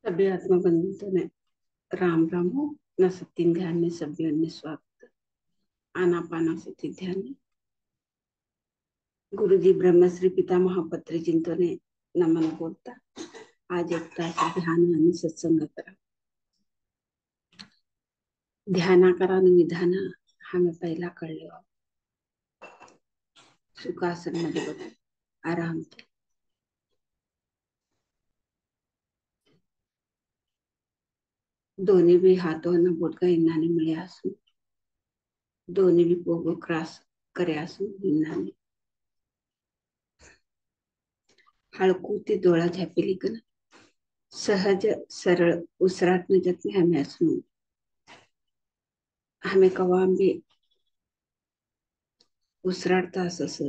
सभी आत्मा बंधुओं ने राम राम हो। न सत्य ध्यान में सभी अन्य स्वागत। आनापाना सती ध्यान में गुरु जी ब्रह्मश्री पितामह पत्री चिंतो ने नमन बोलता। आज एक तास ध्यान आणि सत्संग करा। ध्याना करा आणि विधान हमें पहिला कळले। सुखासन मध्ये बघू आराम से। दोन्ही भी हाथों न बोटका इन्हाने मिळे असून दोन्ही भी पोगो क्रॉस करे असून इन्हाने हळकूती डोळा झापेली कन सहज सरळ उसराट न जतने हमें असू हमें कवाम भी उसराडता असं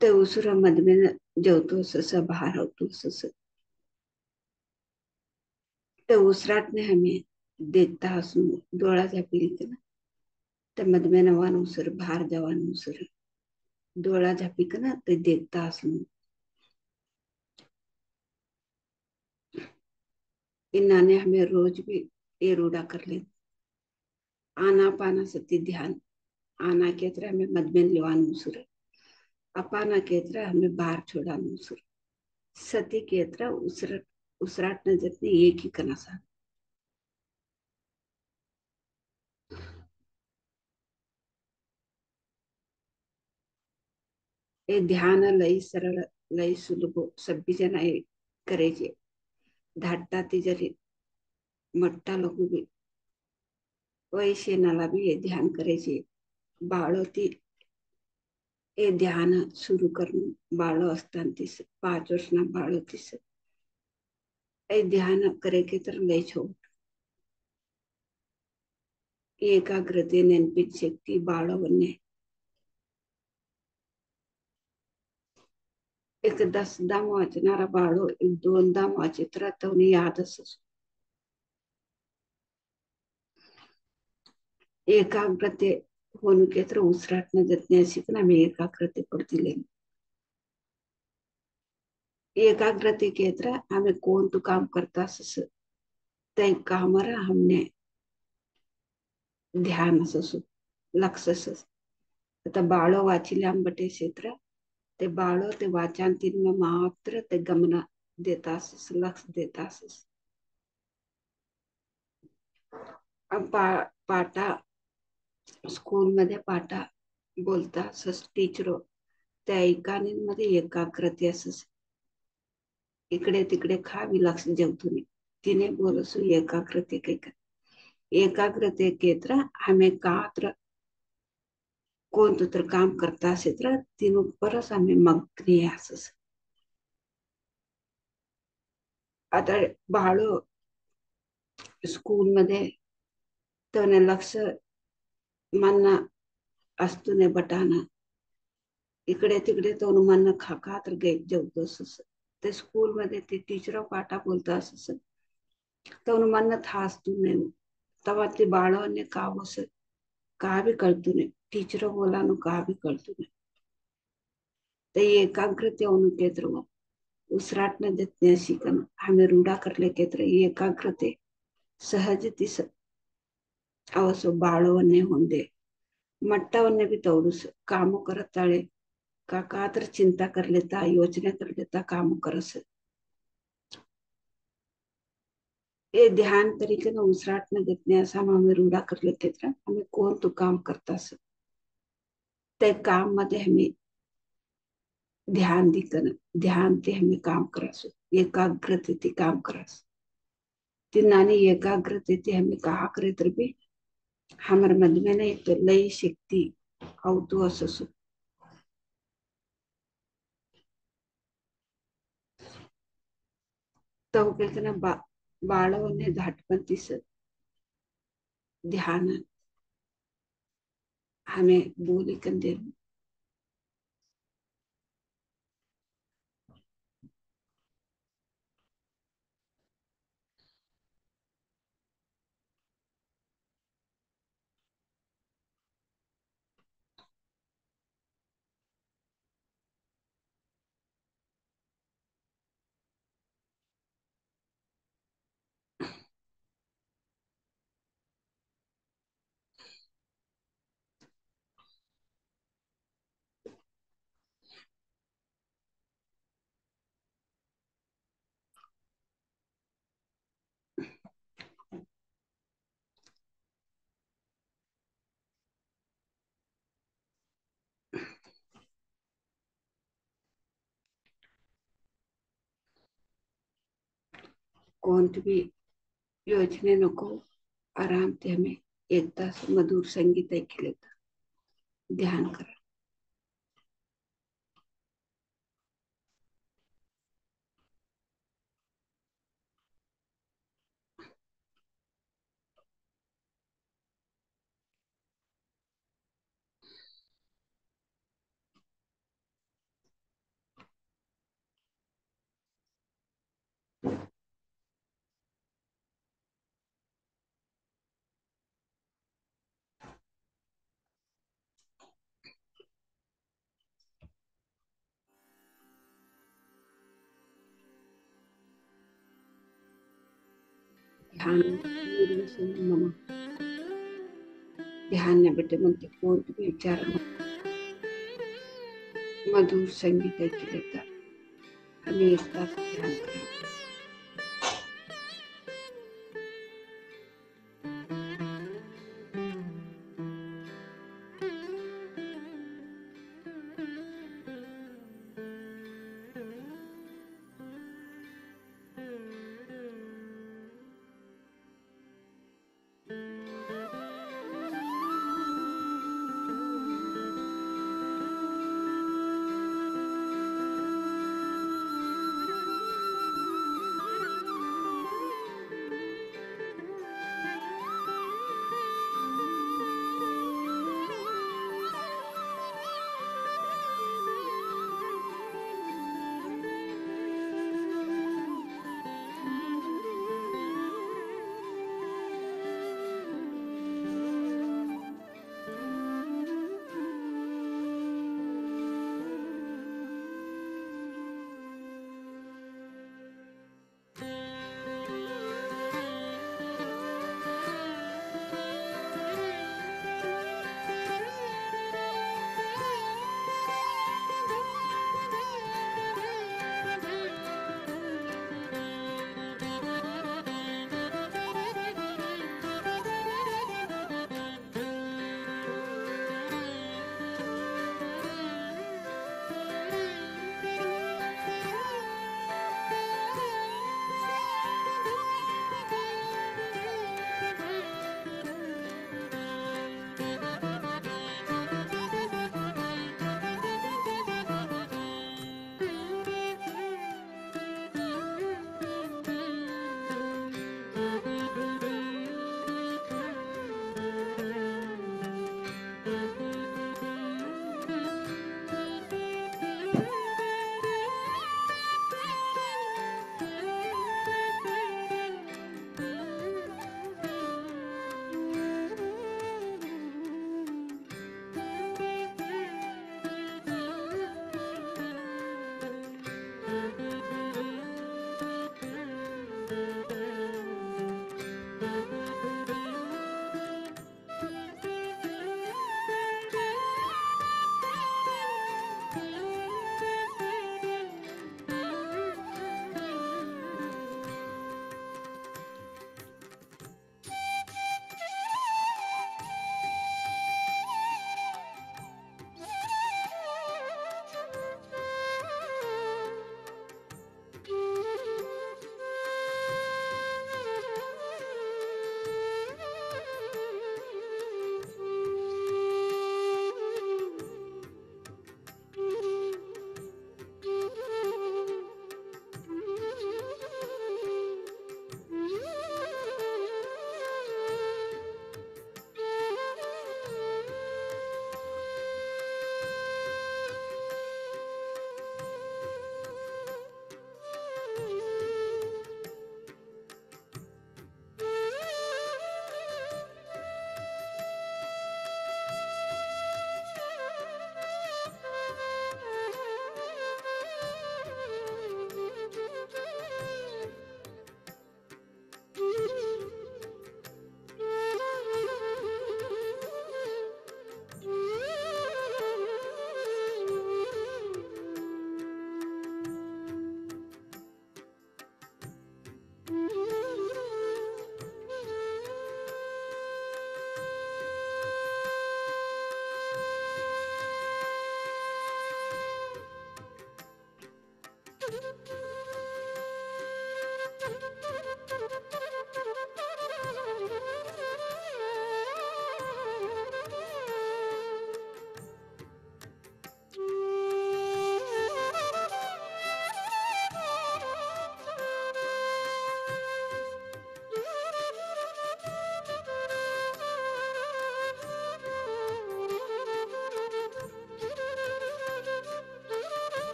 ते उसरा मधमेन जेवतो सस बाहेर होतो सस ते उसराटने हमें देखता हसून डोळा झापील ना ते मधमेन वान उसर बाहर जवान उसर डोळा झापी ना ते देखता हसून इन्होंने हमें रोज भी ये रूढ़ा कर ले। आना पाना सती ध्यान आना के तरह हमें मधमेन लेवान उसर अपाना के तरह हमें बाहर छोड़ा उसर सती के तरह उसराट न जतने एक ही कनासा हे ध्यान लई सरळ लई सुलभ सभी जन करायचे धाटता ती जरी मट्टा लोक भी वैश्यनाला भी हे ध्यान करायचे बाळोती हे ध्यान सुरू करून बाळो असताना तीस 5 वर्ष ना बाळो तीस हे ध्यान करे के तर लय छोट एकाग्रते नेनपित शक्ती बाळवणे एक 10दा वाचणारा बाळो एक 2दा वाचित्र तवनी याद असो एकाग्रते होनु के तर उसराट न जतने शिकना में एकाग्रते पड़ती ले एकाग्रते के तरह हमें कौन तो काम करता सस तय कामरा हमने ध्यान असो लक्ष असस आता बाळो वाचिल्या आंबटे क्षेत्र ते बाळो ते वाचांतीन में मात्र ते गमन देता असस लक्ष देता असस अब पाटा स्कूल मध्ये पाटा बोलता असस टीचरो त्या ऐकानीमध्ये एकाग्रते असस इकडे तिकडे खावी लक्ष जेवतो नाही तिने बोलसू एकाग्रते काही एकाग्रते केत्र हमें कात्र कोणतं तर काम करता असेल तर तीन परस आम्ही मग्न असस आता बाळो स्कूल मध्ये तर लक्ष मन असतो ने बटाना इकडे तिकडे तो मन खा तर जेवतो असस ते स्कूल मध्ये ते टीचर पाठा बोलता असस तो मन था असतो ने तेव्हा ते बाळाने का बस का भी कळतो नाही टीचर बोला नु का भी कळतो नाही ते एकाग्रते होनु केत्र उसराट न जतने शिकन हमें रूढ़ा कर ले केत्र एकाग्रते सहज तिस अवसो बाळवन्ने होंदे मट्टावन्ने भी तोडूस काम करताळे का तर चिंता कर लेता योजना कर लेता काम करस ये ध्यान तरीके न उसराट न जतने ऐसा हमें रूढ़ा कर ले केत्र हमें कौन तो काम करता से ते काम मध्ये हमें ध्यान दिकन ध्यान ते हमें काम करास एकाग्रते ते काम करास ती नानी एकाग्रते ते हमें कहा करे तर भी हमारे मध्य में नहीं तो लई शक्ति औतो असस तो कहते बाळवने धाटपंतीस ध्यान हमें बोली कंदे कोणती योजने नको, आराम ते हमें 1 तास मधुर संगीत ऐकले तर ध्यान करा. ध्यान मम ध्यान ने बेटे म्हणते कोणते विचार मधुर संगीत ऐकले तर हमें 1 तास ध्यान करा.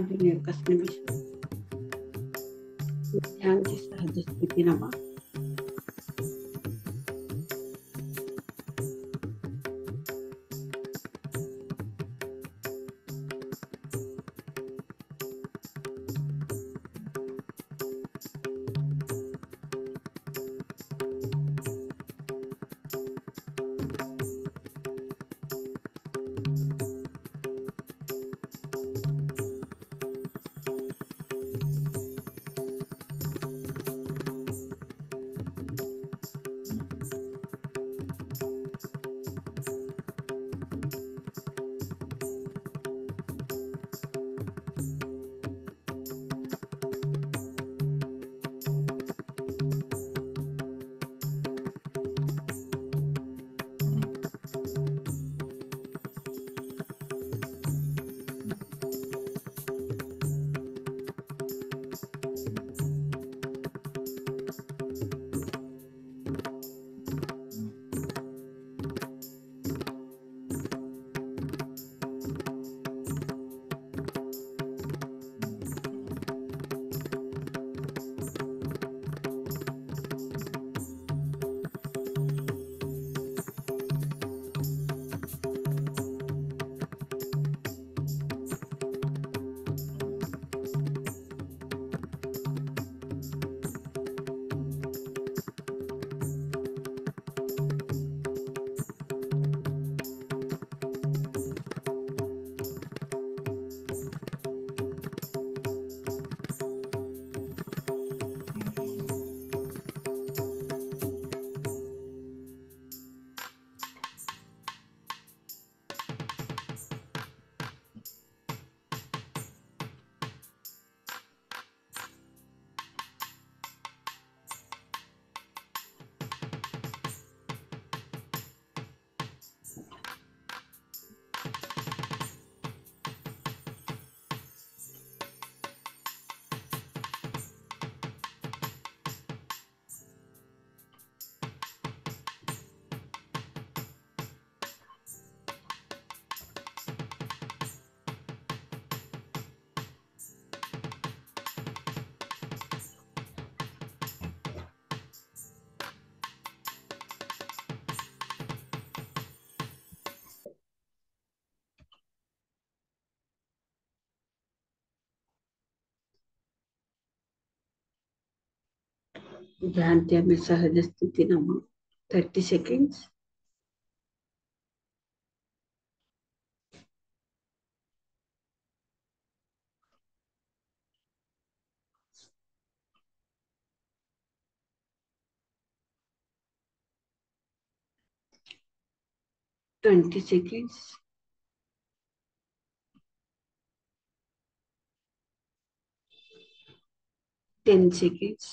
अजून एकच निमिष. ध्यानची सहज स्थिती नमा. ध्यान में सहज स्थिति नमा. 30 seconds. Twenty seconds. 10 seconds.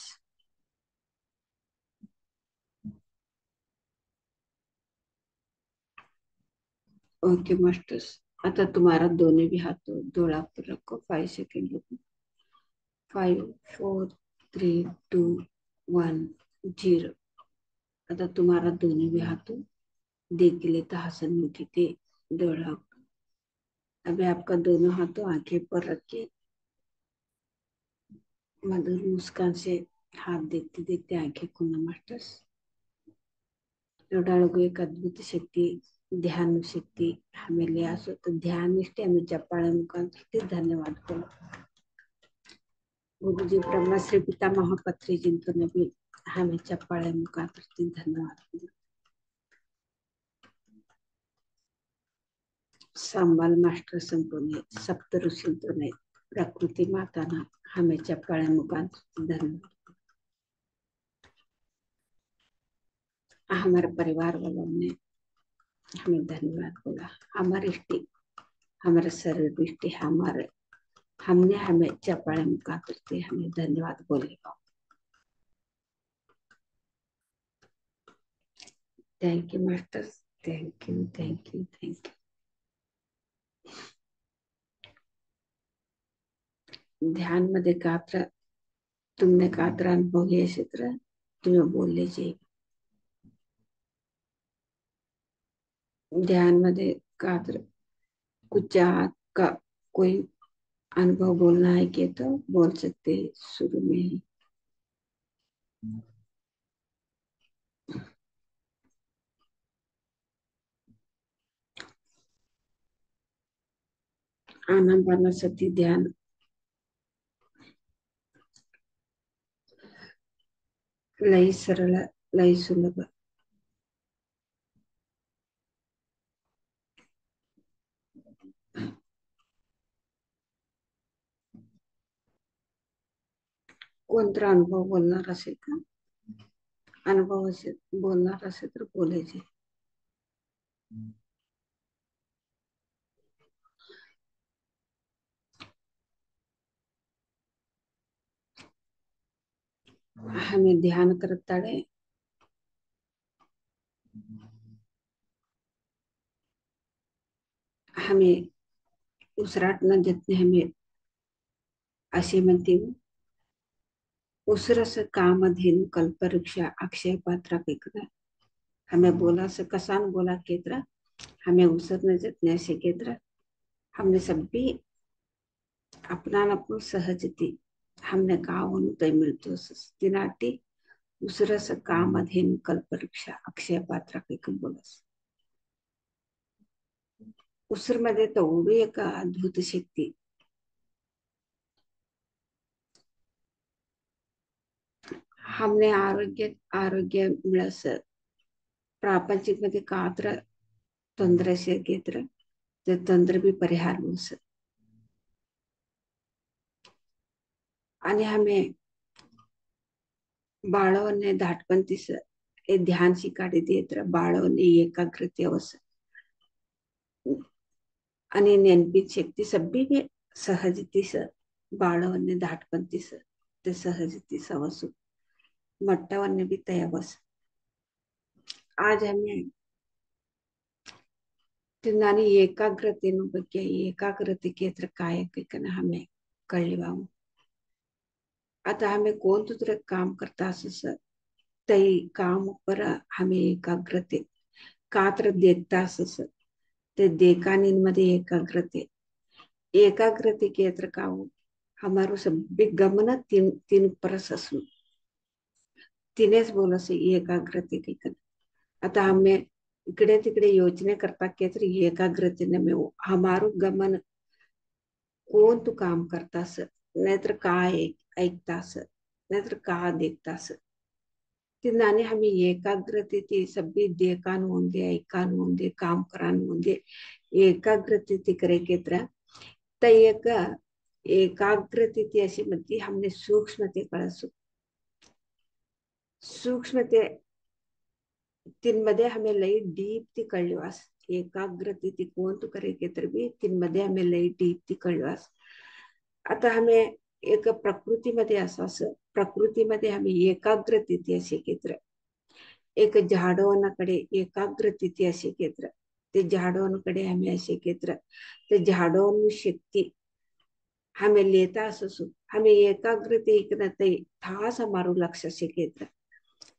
Okay masters. आता तुम्हारा दोनों भी हाथों डोला पर रखो. 5 सेकेंड रुको. 5 4 3 2 1 0. आता तुम्हारा दोनों भी हाथों देख लेता हसन मुखी थे डोला. अभी आपका दोनों हाथों आंखें पर रखे मधुर मुस्कान से हाथ देखते देखते आंखें खोलना मास्टर्स. एवढा एक अद्भुत शक्ती ध्यान शक्ती हमें असो तो ध्यान निष्ठे हमें चप्पाळे मुखांतर धन्यवाद करो. गुरुजी ब्रह्मा श्री पिता महापत्री जिंतु भी हमें चप्पाळे मुखांतर धन्यवाद करो. सांबाल मास्टर संपूर्ण सप्त ऋषिंतोने प्रकृति माता ना हमें चप्पाळे मुखांतर धन्यवाद. हमारे परिवार वालों ने हमें धन्यवाद बोला. हमारे इष्टि हमारे शरीर इष्टि हमारे हमने हमें चप्पाळे मुखांतर हमें धन्यवाद बोलेगा. Thank you master. Thank you thank you thank you. ध्यान मध्ये कात्र तुमने कात्र अनुभव घ्यायचे क्षेत्र तुम्ही बोलले जे ध्यान मध्ये कात्र कुछ हाथ का कोई अनुभव बोलना है कि तो बोल सकते हैं शुरू में ही। आनापानसती ध्यान लय सरळ, लय सुलभ. कोणता अनुभव बोलणार असेल का? अनुभव असेल बोलणार असेल तर बोलायचे. हमें ध्यान करताड़े हमें उसराटना जितने हमें असे म्हणते उसरस कामधेनु कल्पवृक्ष अक्षय पात्र केकरा. हमें बोला से कसान बोला केतरा हमें उसरने जितने से केतरा हमने सब भी अपना अपन सहजती हमने कावनु तय मिळतो तिनाटी उसरस कामधेनु कल्पवृक्ष अक्षय पात्र केक बोलस. उसर मध्ये तेवढी एक अद्भुत शक्ती. हमने आरोग्य आरोग्य मिळस प्रापंचिक मध्ये कात्र तंत्र से केत्र ते तंत्र भी परिहार होस. आणि हमें बाळवने धाटपंतीस ए ध्यान शिकाडी देत बाळवने एकाग्रते अवस आणि नेनपित शक्ती सभी भी सहजतीस बाळवने धाटपंतीस ते सहजतीस अवसु मट्टावने भी तय अवस. आज हमें तिन्नानी एकाग्रतेनु ಬಗ್ಗೆ एकाग्रते केत्र काय हमें कळलीवाऊ. आता हमें कोण तुझे काम करता असस तई काम पर हमें एकाग्रते कात्र देखता असस ते देखानीमध्ये एकाग्रते एकाग्रते केत्र काऊ हमारो सब गमन तीन तीन परस असू तिनेच बोलस एकाग्रते काही. आता हमें इकडे तिकडे योजने करता केत्र एकाग्रतेने में हमारो गमन कोण तू काम करतास नाहीतर काय ऐकतास नाहीतर का देखतास ती नाने हमें एकाग्रते ती सभी देखान होंगे ऐकान होंगे काम करान होंगे एकाग्रते ती करे केत्र तयक एकाग्रते ती अशी म्हणती हमने सूक्ष्मते कळसू सूक्ष्मते तिनमध्ये हमें लई डीप ती कळवास एकाग्रते ती कोण तू करे केत्र भी तिनमध्ये हमें लई डीप ती कळवास. आता हमें एक प्रकृतीमध्ये असास प्रकृतीमध्ये हमें एकाग्रते असे केत्र एक झाडवनाकडे एकाग्रते असे केत्र ते झाडवनकडे हमें असे केत्र ते झाडवनु शक्ती हमें लेता असू हमें एकाग्रते इकनते थास हमारो लक्ष्य से केत्र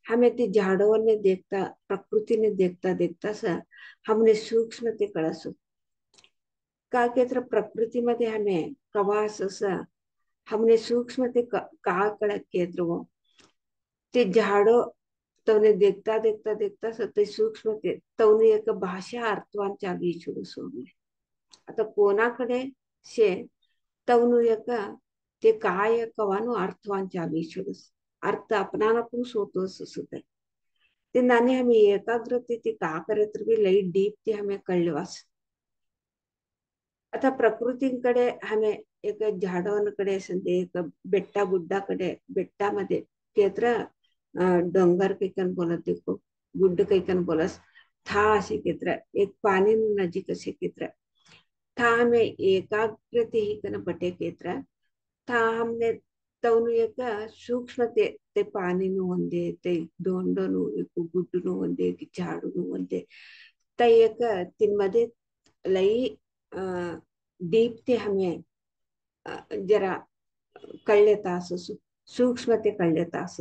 हमें ते झाड़ों ने देखता प्रकृति ने देखता देखता सा हमने सूक्ष्मते कळसू का केत्र प्रकृती मध्ये हमें कवास हमने सूक्ष्मते का कळत केत्र वो ते झाडो तवने देखता देखता देखता सते सूक्ष्मते तवने एक भाषा अर्थवांच्या विचुडू सोडले. आता कोणाकडे शे तवनु एक ते काय कवानो अर्थवांच्या विचुडूस अर्थ अपनाना पण सोतो सुसुते ते नाने हमें एकाग्रते ते का करे तर भी लई डीप ते हमें कळवास. आता प्रकृतीकडे हमें एक झाडांकडे संते एक बेट्टा गुड्डाकडे बेट्टामध्ये केत्र डोंगर कैकन बोलत देखो गुड्ड कैकन बोलस था असे केत्र एक पानी नजीक असे केत्र था हमें एकाग्रते ही कन बटे केत्र था हमने तवनु एक सूक्ष्म ते पानी नु ಒಂದೇ ते दोंडनु एक गुड्डनु ಒಂದೇ झाडनु ಒಂದೇ त एक तिनमध्ये लई डीप ते हमें जरा कळले तास सूक्ष्मते कळले तास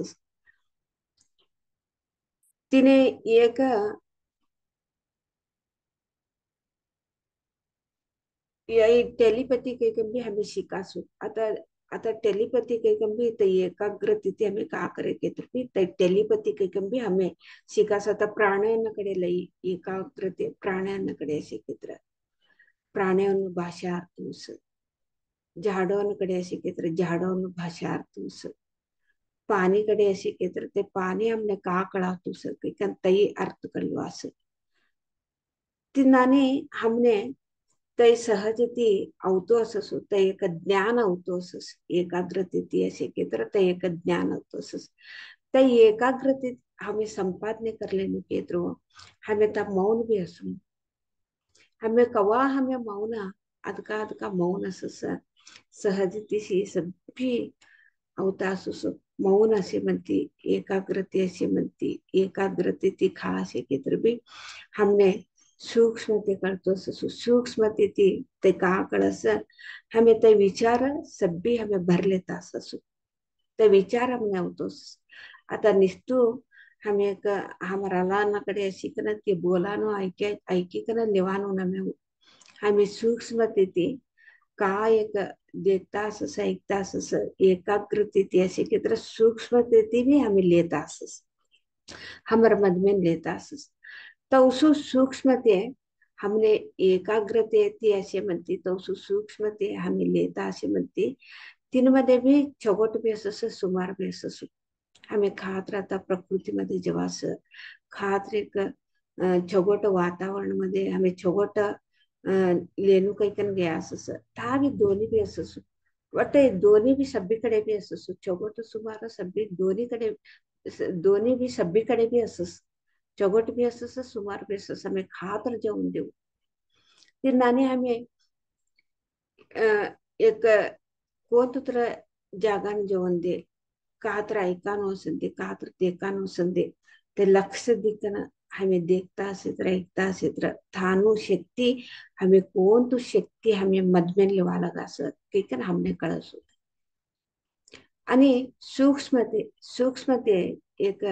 तिने एक यही टेलीपैथी के कभी हमें शिकासु आता आता टेलीपैथी के कभी तो एकाग्रते हमें का करे के तर टेलीपैथी के कभी हमें शिकास आता प्राणायामकडे लई एकाग्रते प्राणायामकडे शिकित्र ಪ್ರಾಣವನ್ನು ಭಾಷಾ ಅರ್ಥೂಸ್ झाडांकडे कड़े ऐसे के तरह झाड़ों भाषा अर्थूस पानी कड़े ऐसे के तरह ते पानी हमने का कड़ा तूस तई अर्थ कलवास तिनाने हमने तय सहजती अवतो असस ते एक ज्ञान अवतो असस एकाग्रते ऐसे के तरह ते एक ज्ञान अवतो असस तय एकाग्रते हमें संपादने कर लेने के तरह हमें तब मौन भी असू हमें कवा हमें मौन अदका मौन असस सहजतेशी सभी अवतासुस मौन असे म्हणती एकाग्रते असे म्हणती एकाग्रते ती खा असे की तर भी हमने सूक्ष्मते करतो सूक्ष्मते ते का कळस हमें ते विचार सभी हमें भर लेता असू ते विचार हमने होतोस आता निस्तू हमें एक हमारा लानाकडे अशी कन ते बोलानो ऐकी कन लेवानो न में हमें सूक्ष्मते काय एक देखता ऐकता एकाग्रते असे की तरह सूक्ष्मते भी हमें लेता हमारे मद में लेता तो उस सूक्ष्मते हमने एकाग्रते ऐसे म्हणती तो उस सूक्ष्मते हमें लेता असे म्हणती तिनमध्ये भी छोगोट भी असं सुमार भी असं हमें खात राहता प्रकृतीमध्ये जेव्हा असं खात एक छोगोट वातावरण मध्ये हमें छोगोट लेनू काही कन गया असं ता भी दोन्ही भी असं वाटते दोन्ही भी सभीकडे भी असं छोगोट सुमार सभी दोन्ही भी सभीकडे भी असं चौगट भी असं सुमार भी असं हमें खातर जेवून देऊ ती नानी हमें एक कोणतर जागान जेवण दे कातर ऐकानो संदे कातर देखानो संदे ते लक्ष दिकन हमें देखता से तरह ऐकता से तरह थानु शक्ति हमें कौन तो शक्ति हमें मद में लेवा लगा सर हमने कळस आणि सूक्ष्मते एक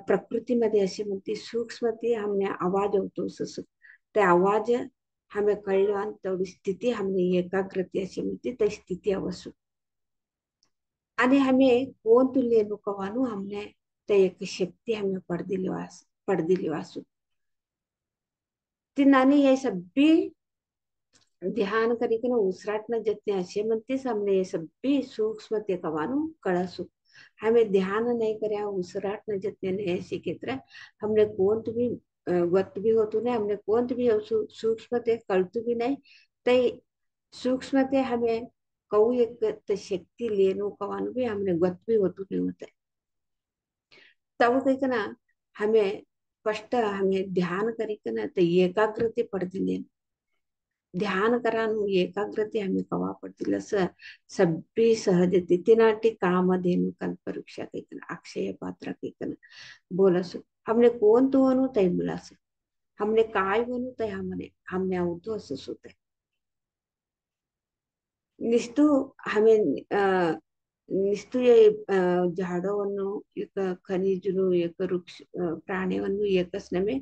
प्रकृतीमध्ये अशी म्हणते सूक्ष्मते हमने आवाज होतो ते आवाज हमें कळलो तेवढी स्थिती हमने एकाग्रते अशी म्हणते ती स्थिती अवसु आणि हमें कौन तुल्य नुकवानु हमने ते एक शक्ति हमें पढ़ दिली वासु ती नानी ये सब भी ध्यान करी उसराट न जतने असे म्हणतेस हमने ये सब भी सूक्ष्म ते कवानु कळसु हमें ध्यान नहीं करे उसराट न जतने ने ऐसे की तरह हमने कौन भी वक्त भी होतु नहीं हमने कौन भी सूक्ष्म ते कळतु भी नहीं ते सूक्ष्म ते हमें कऊ एक शक्ति लेनो कवानु भी हमने गत भी होतु नहीं होता तब कहना हमें फर्स्ट हमें ध्यान करी तो एकाग्रते पड़ती ध्यान करानु एकाग्रते हमें कवा पड़ती सभी सहजते तिनाटी कामधेनु कल्पवृक्षा कहना अक्षय पात्र कहना बोलस हमने कौन तो अनु तय मिलास हमने काय बनू तय हमने आवतो असं सुत निस्तू हमें ನಿಸ್ತು झाडವನ್ನು एक खनिजनु एक वृक्ष प्राणीವನ್ನು एकसनमे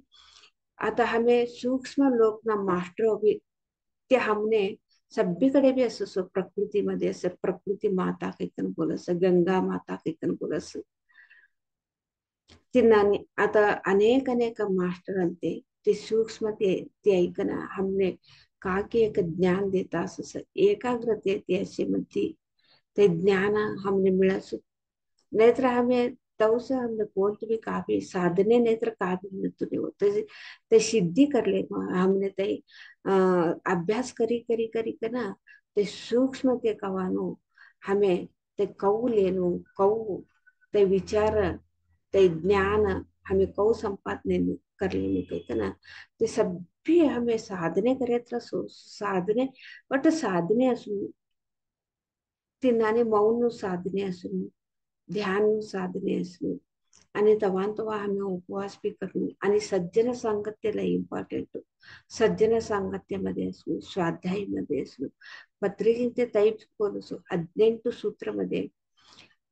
आता हमें सूक्ष्म लोक ना मास्टर भी ते हमने सभी कडे भी असं प्रकृती मध्ये असं प्रकृती माता कैकन बोलस गंगा माता कैकन बोलस तिनाने आता अनेक मास्टर अंते ते सूक्ष्म ते ऐकना हमने का के एक ज्ञान देता असं एकाग्रते ते असे म्हणती ते ज्ञान हमने मिळस नेत्र हमें तव से हमने कौन भी काफी साधने नेत्र काफी मृत्यु नहीं होते ते सिद्धि कर ले हमने ते अभ्यास करी ना ते सूक्ष्म ते कवानो हमें ते कऊ लेनो कऊ ते विचार ते ज्ञान हमें कऊ संपादने कर लेने कहते ना ते सभी हमें साधने करे साधने बट साधने असू तिनाने मौन साधने असू ध्यान साधने असू आणि तवा हमें उपवास भी करू आणि सज्जन सांगत्यला इम्पॉर्टंट सज्जन सांगत्यामध्ये असू स्वाध्यायमध्ये असू पत्रिजिंते तैप बोलसो 18 सूत्र मध्ये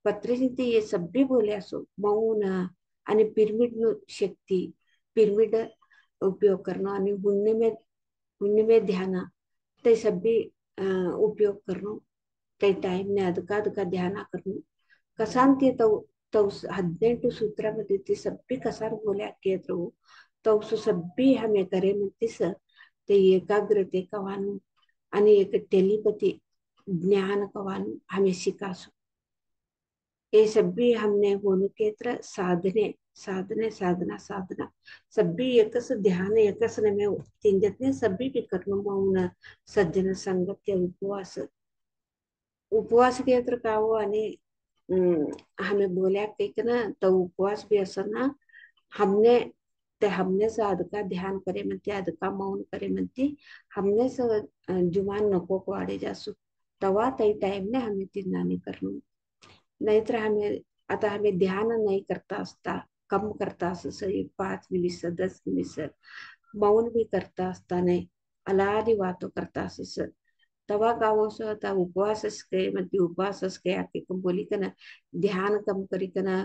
पत्रिजिंते ये सभी बोले असो मौन आणि पिरमिड शक्ती पिरमिड उपयोग करणं आणि हुन्ने में ध्यान ते सब भी उपयोग करनो ते टाइम ने ಅದಕ್ಕ ಧ್ಯಾನ करनो ಕಸಾಂತಿ तव 18 सूत्रामध्ये ते सब्बी कसार बोल्या केत्र तवसु सब्बी हमें करे म्हणतीस ते एकाग्रते कवानु आणि एक टेलीपति ज्ञान कवानु हमें शिकासु ये सब्बी हमने होनु केत्र साधने साधने साधना साधना सब्बी एकच ध्यान एकच नमे तिंजतने सब्बी भी करनो मौन सज्जन संगत्य उपवास उपवास केत्र कावो आणि हमें बोल्या एक ना तो उपवास भी असं ना हमने ते हमने से अदका ध्यान करे म्हणते अदका मौन करे म्हणते हमने से जुमान नको वाढे जासू तवा तई टाइम ने हमें तिन्नानी करणं नाहीतर हमें आता हमें ध्यान नहीं करता असता कम करता असं 5 मिनिट 10 मिनिट मौन भी करता असता नाही अलादी वातो करता असं तवा गावोस आता उपवासच के म्हणजे उपवासच के आके कम बोली कना ध्यान कम करी कना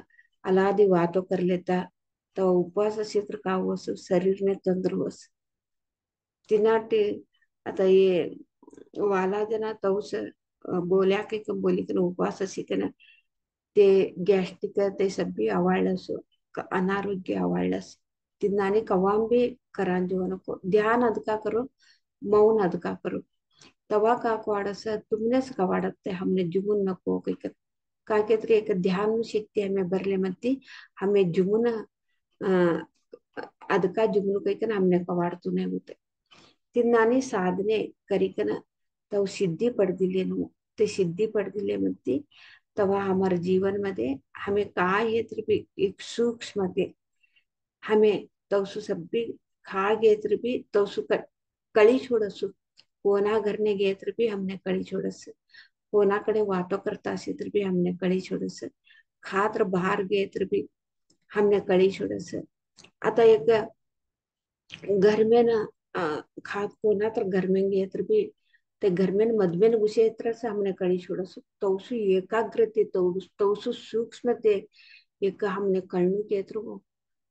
अलादी वातो कर लेता तो उपवास क्षेत्र कावोस शरीर ने तंदुरुस्त तिनाटे आता ये वाला जना तौस बोल्या के कम बोली कना उपवास शिकना ते गॅस्ट्रिक ते सब्बी अवाळलस अनारोग्य अवाळलस तिन्नाने कवाम भी करान जो नको ध्यान अदका करो मौन अदका करो तवा का वाड़स तुमने का वाड़ते हमने जुमुन नको का के एक ध्यान शक्ति हमें बरले मत्ती हमें जुमुन अदका जुमुन कई हमने कवाड़तू नहीं होते तिन्नानी साधने करिकन तव सिद्धी पडदिले ते सिद्धी पडदिले मत्ती तवा हमारे जीवन मध्ये हमें काय है भी एक सूक्ष्म ते हमें तवसु सब्बी खा गए भी तवसु कळी छोडसु कोना घरने गए भी हमने कळी छोडस कोणाकडे वातो करता असे तर भी हमने कळी छोडस खातर बाहर गए भी हमने कळी छोडस आता एक घर में ना खाद कोना तर घर में गए भी ते घर में मधमेन घुसे तरह से हमने कड़ी छोड़स तौसु एकाग्रते तौसु सूक्ष्म ते एक हमने कळणू के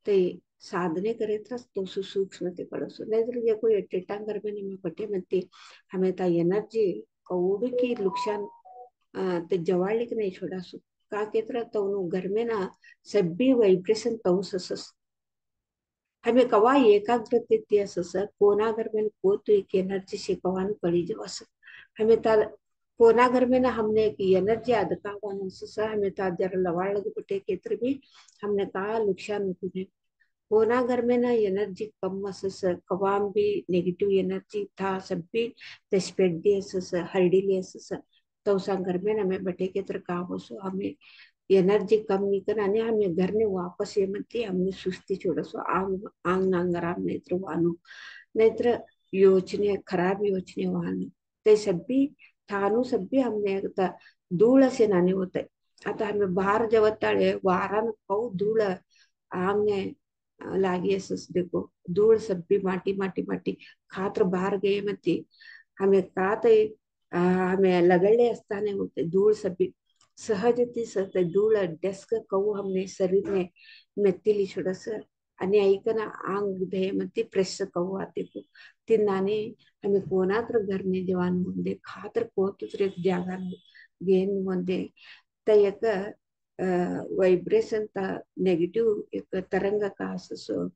ते साधने करे तरस तौसु सूक्ष्म ते कळसु नहीं तर ये कोई टेटा घर में नहीं पटे मते हमें ता एनर्जी कौड़ की नुकसान ते जवालिक नहीं छोड़ासु का के तरह तो घर में ना सभी वाइब्रेशन तौसस हमें कवा एकाग्रते असस कोना घर में को तो एक एनर्जी से कवान कड़ी जवस हमें तार कोना घर में ना हमने की एनर्जी अदका असस हमें तार जरा लवाड़ लगे पटे केत्र भी हमने कहा नुकसान होते कोना घर में ना एनर्जी कम असस कवाम भी नेगेटिव एनर्जी था सब भी ते स्प्रेड दी असस हर्डीली असस तो घर में ना हमें बटे केत्र का हो सो हमें एनर्जी कम निकन आणि हमें घर ने वापस ये म्हणते हमने सुस्ती छोड़सो आंग आंग नांगराम नेत्र वानो नेत्र योचने खराब योचने वानो ते सब्बी थानु सब्बी हमने धूल से नाने होते आता हमें बाहर जवताळे वारान कौ धूल आंगने लागी असस देखो धूल सब्बी माटी माटी माटी खातर बाहर गए मती हमें काते हमें लगड़े अस्ताने होते धूल सब्बी सहजती सत धूळ डेस्क कऊ हमने शरीर में मेत्तिली छोड़स आणि ऐकना आंग ध्येय मती प्रेस कऊ आते को तिन्नाने हमें कोणात्र घर ने जवान मुंदे खातर कोतुत्र एक जागा गेन मुंदे त एक वाइब्रेशन ता नेगेटिव एक तरंग का असो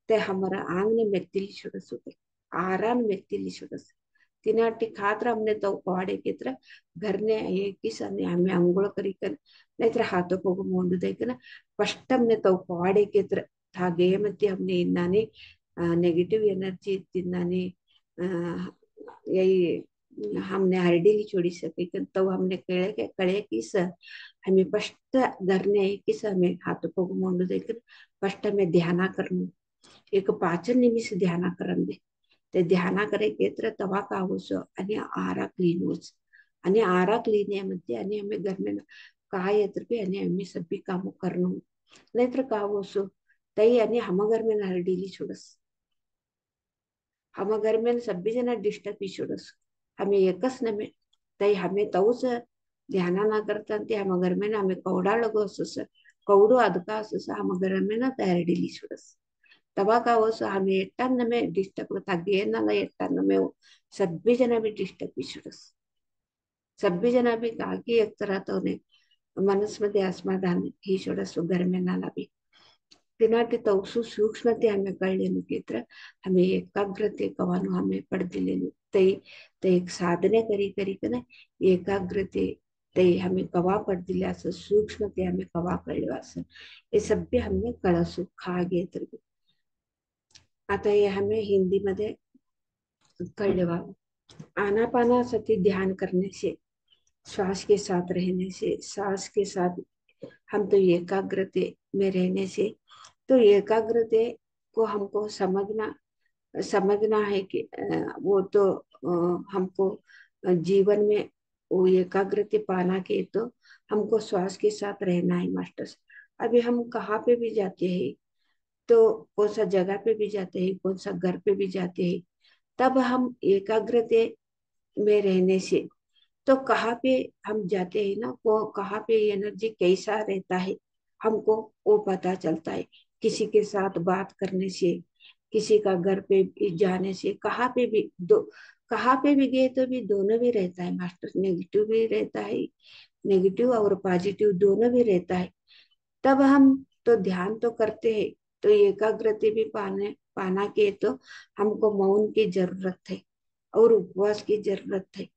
ते हमारा आंग ने मेत्तिली छोड़स आराम मेत्तिली छोड़स तिनाटी खातर हमने तो पाड़े की तरह घर ने एक ही सने हमें अंगुल करी कर नहीं तरह हाथों को मोंड दे कर फर्स्ट हमने तो पाड़े की तरह था गए मत हमने इन्नाने नेगेटिव एनर्जी तिन्नाने यही हमने हरडीली छोड़ी सके तो हमने कड़े की स हमें फर्स्ट घर ने एक ही हमें हाथों को मोंड देकर फर्स्ट हमें ध्याना करना एक 5 निमिष ध्याना करन दे ते ध्याना करे केत्र तवा का होसो आणि आरा क्लीन होस आणि आरा क्लीन है मध्य आणि हमें घर में काय येत्र भी आणि हमें सभी काम करनो नेत्र का होसो तई आणि हम घर में हरडीली छोड़स हम घर में सभी जना डिस्टर्ब ही छोड़स हमें एकस न में तई हमें तौस ध्याना ना करता ते हम घर में हमें कौड़ा लगो सस कौड़ो अदका सस हम घर में ना हरडीली छोड़स ತವಾಗ ಆమె ಎಟ್ಟನ್ನಮೆ ಡಿಸ್ಟರ್ಬ್ ತಗ್ಗೇನಲ್ಲ ಎಟ್ಟನ್ನಮೆ सभी जना भी डिस्टर्ब विसुरस सभी जना भी आगे एक तरह तो ने ಮನಸ್ಸमध्ये ಅಸಮಾಧಾನ ಈಶ್ವರ ಸುಧರ್ಮೆನಲ್ಲ भी तिनाटी तवसु सूक्ष्मते हमें कळलेली तर हमें एकाग्रते कवानो हमें पडदिलेली ते ते एक साधने करी करी कने एकाग्रते ते हमें कवा पडदिले असं सूक्ष्मते हमें कवा कळले असं हे सभ्य हमें कळसू खागे तर आता हे हमें हिंदी मध्ये कळले आनापानासति ध्यान करने से श्वास के साथ रहने से सांस के साथ हम तो एकाग्रते में रहने से तो एकाग्रते को हमको समझना समझना है कि वो तो हमको जीवन में वो एकाग्रते पाना के तो हमको श्वास के साथ रहना है मास्टर्स। अभी हम कहाँ पे भी जाते हैं तो कौन सा जगह पे भी जाते हैं कौन सा घर पे भी जाते हैं तब हम एकाग्रते में रहने से तो कहाँ पे हम जाते हैं ना वो कहाँ पे एनर्जी कैसा रहता है हमको वो पता चलता है। किसी के साथ बात करने से किसी का घर पे भी जाने से कहाँ पे भी दो कहाँ पे भी गए तो भी दोनों भी रहता है मास्टर नेगेटिव भी रहता है नेगेटिव और पॉजिटिव दोनों भी रहता है। तब हम तो ध्यान तो करते हैं तो एकाग्रता भी पाना के तो हमको मौन की जरूरत है और उपवास की जरूरत है।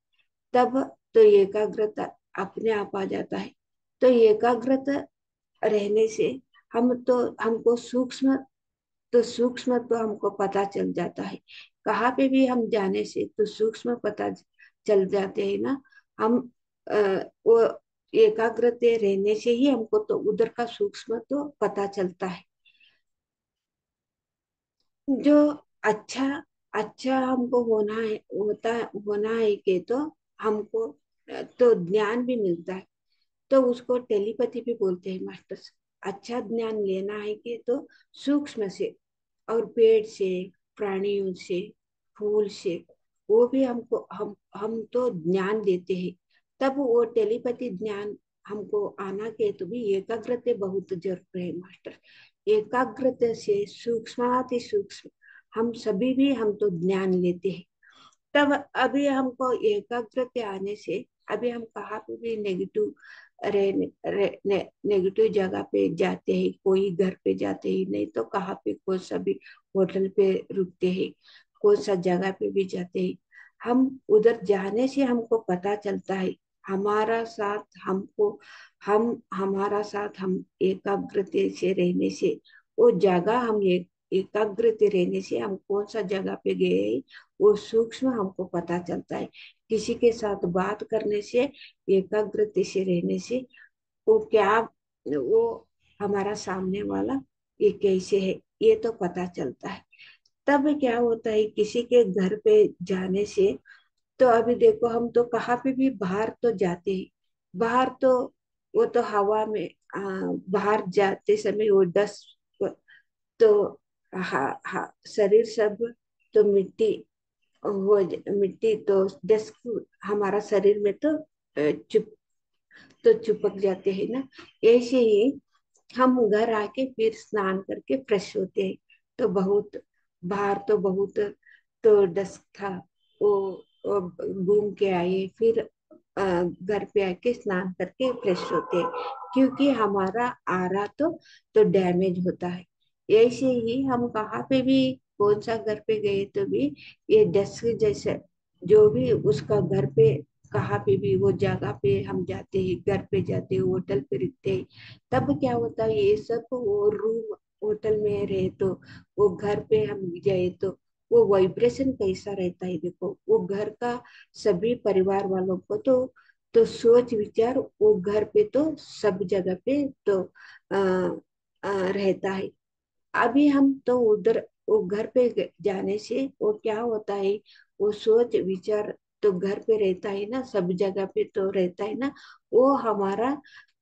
तब तो एकाग्रता अपने आप आ जाता है। तो एकाग्रता रहने से हम तो हमको सूक्ष्म तो हमको पता चल जाता है। कहाँ पे भी हम जाने से तो सूक्ष्म पता चल जाते हैं ना हम वो एकाग्रता रहने से ही हमको तो उधर का सूक्ष्म तो पता चलता है। जो अच्छा अच्छा हमको होना है कि तो हमको तो ज्ञान भी मिलता है तो उसको टेलीपैथी भी बोलते हैं मास्टर्स। अच्छा ज्ञान लेना है कि तो सूक्ष्म से और पेड़ से प्राणियों से फूल से वो भी हमको हम तो ज्ञान देते हैं। तब वो टेलीपैथी ज्ञान हमको आना के तो भी एकाग्रता बहुत जरूर है मास्टर। एकाग्रता से सूक्ष्माति सूक्ष्म हम सभी भी हम तो ज्ञान लेते हैं। तब अभी हमको एकाग्रता आने से अभी हम कहाँ पे भी नेगेटिव नेगेटिव जगह पे जाते हैं कोई घर पे जाते ही नहीं तो कहाँ पे कौन सा भी होटल पे रुकते हैं कौन सा जगह पे भी जाते हैं हम उधर जाने से हमको पता चलता है हमारा साथ हमको हम हमारा साथ हम एकाग्रता से रहने से वो जगह हम एकाग्रता रहने से हम कौन सा जगह पे गए वो सूक्ष्म हमको पता चलता है। किसी के साथ बात करने से एकाग्रता से रहने से वो क्या वो हमारा सामने वाला ये कैसे है ये तो पता चलता है। तब क्या होता है किसी के घर पे जाने से तो अभी देखो हम तो कहाँ पे भी बाहर तो जाते हैं बाहर तो वो तो हवा में बाहर जाते समय वो डस्ट तो शरीर सब तो हो मिट्टी तो डस्ट हमारा शरीर में तो चुप तो चिपक जाते हैं ना। ऐसे ही हम घर आके फिर स्नान करके फ्रेश होते हैं तो बहुत बाहर तो बहुत तो डस्ट था वो घूम के आए फिर घर पे आके स्नान करके फ्रेश होते हैं क्योंकि हमारा आरा तो डैमेज होता है। ऐसे ही हम कहाँ पे भी कौन सा घर पे गए तो भी ये डस्ट जैसे जो भी उसका घर पे कहाँ पे भी वो जगह पे हम जाते हैं घर पे जाते हैं होटल पे रुकते हैं तब क्या होता है ये सब वो रूम होटल में रहे तो वो घर पे हम गए तो वो वाइब्रेशन कैसा रहता है देखो वो घर का सभी परिवार वालों को तो सोच विचार वो घर पे तो सब जगह पे तो रहता है। अभी हम तो उधर वो घर पे जाने से वो क्या होता है वो सोच विचार तो घर पे रहता है ना सब जगह पे तो रहता है ना वो हमारा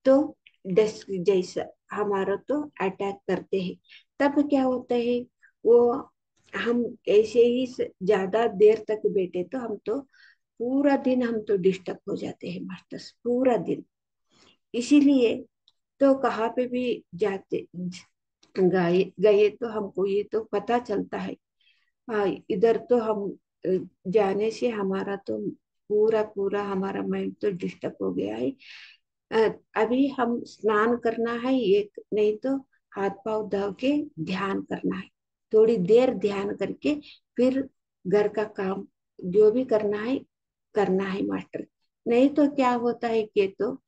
तो डेस्क जैसा हमारा तो अटैक करते हैं। तब क्या होता है वो हम ऐसे ही ज्यादा देर तक बैठे तो हम तो पूरा दिन हम तो डिस्टर्ब हो जाते हैं मास्टर्स पूरा दिन। इसीलिए तो कहाँ पे भी जाते गए गए तो हमको ये तो पता चलता है। हाँ, इधर तो हम जाने से हमारा तो पूरा पूरा हमारा माइंड तो डिस्टर्ब हो गया है। अभी हम स्नान करना है, एक नहीं तो हाथ पांव धो के ध्यान करना है, थोड़ी देर ध्यान करके फिर घर का काम जो भी करना है मास्टर। नहीं तो क्या होता है कि तो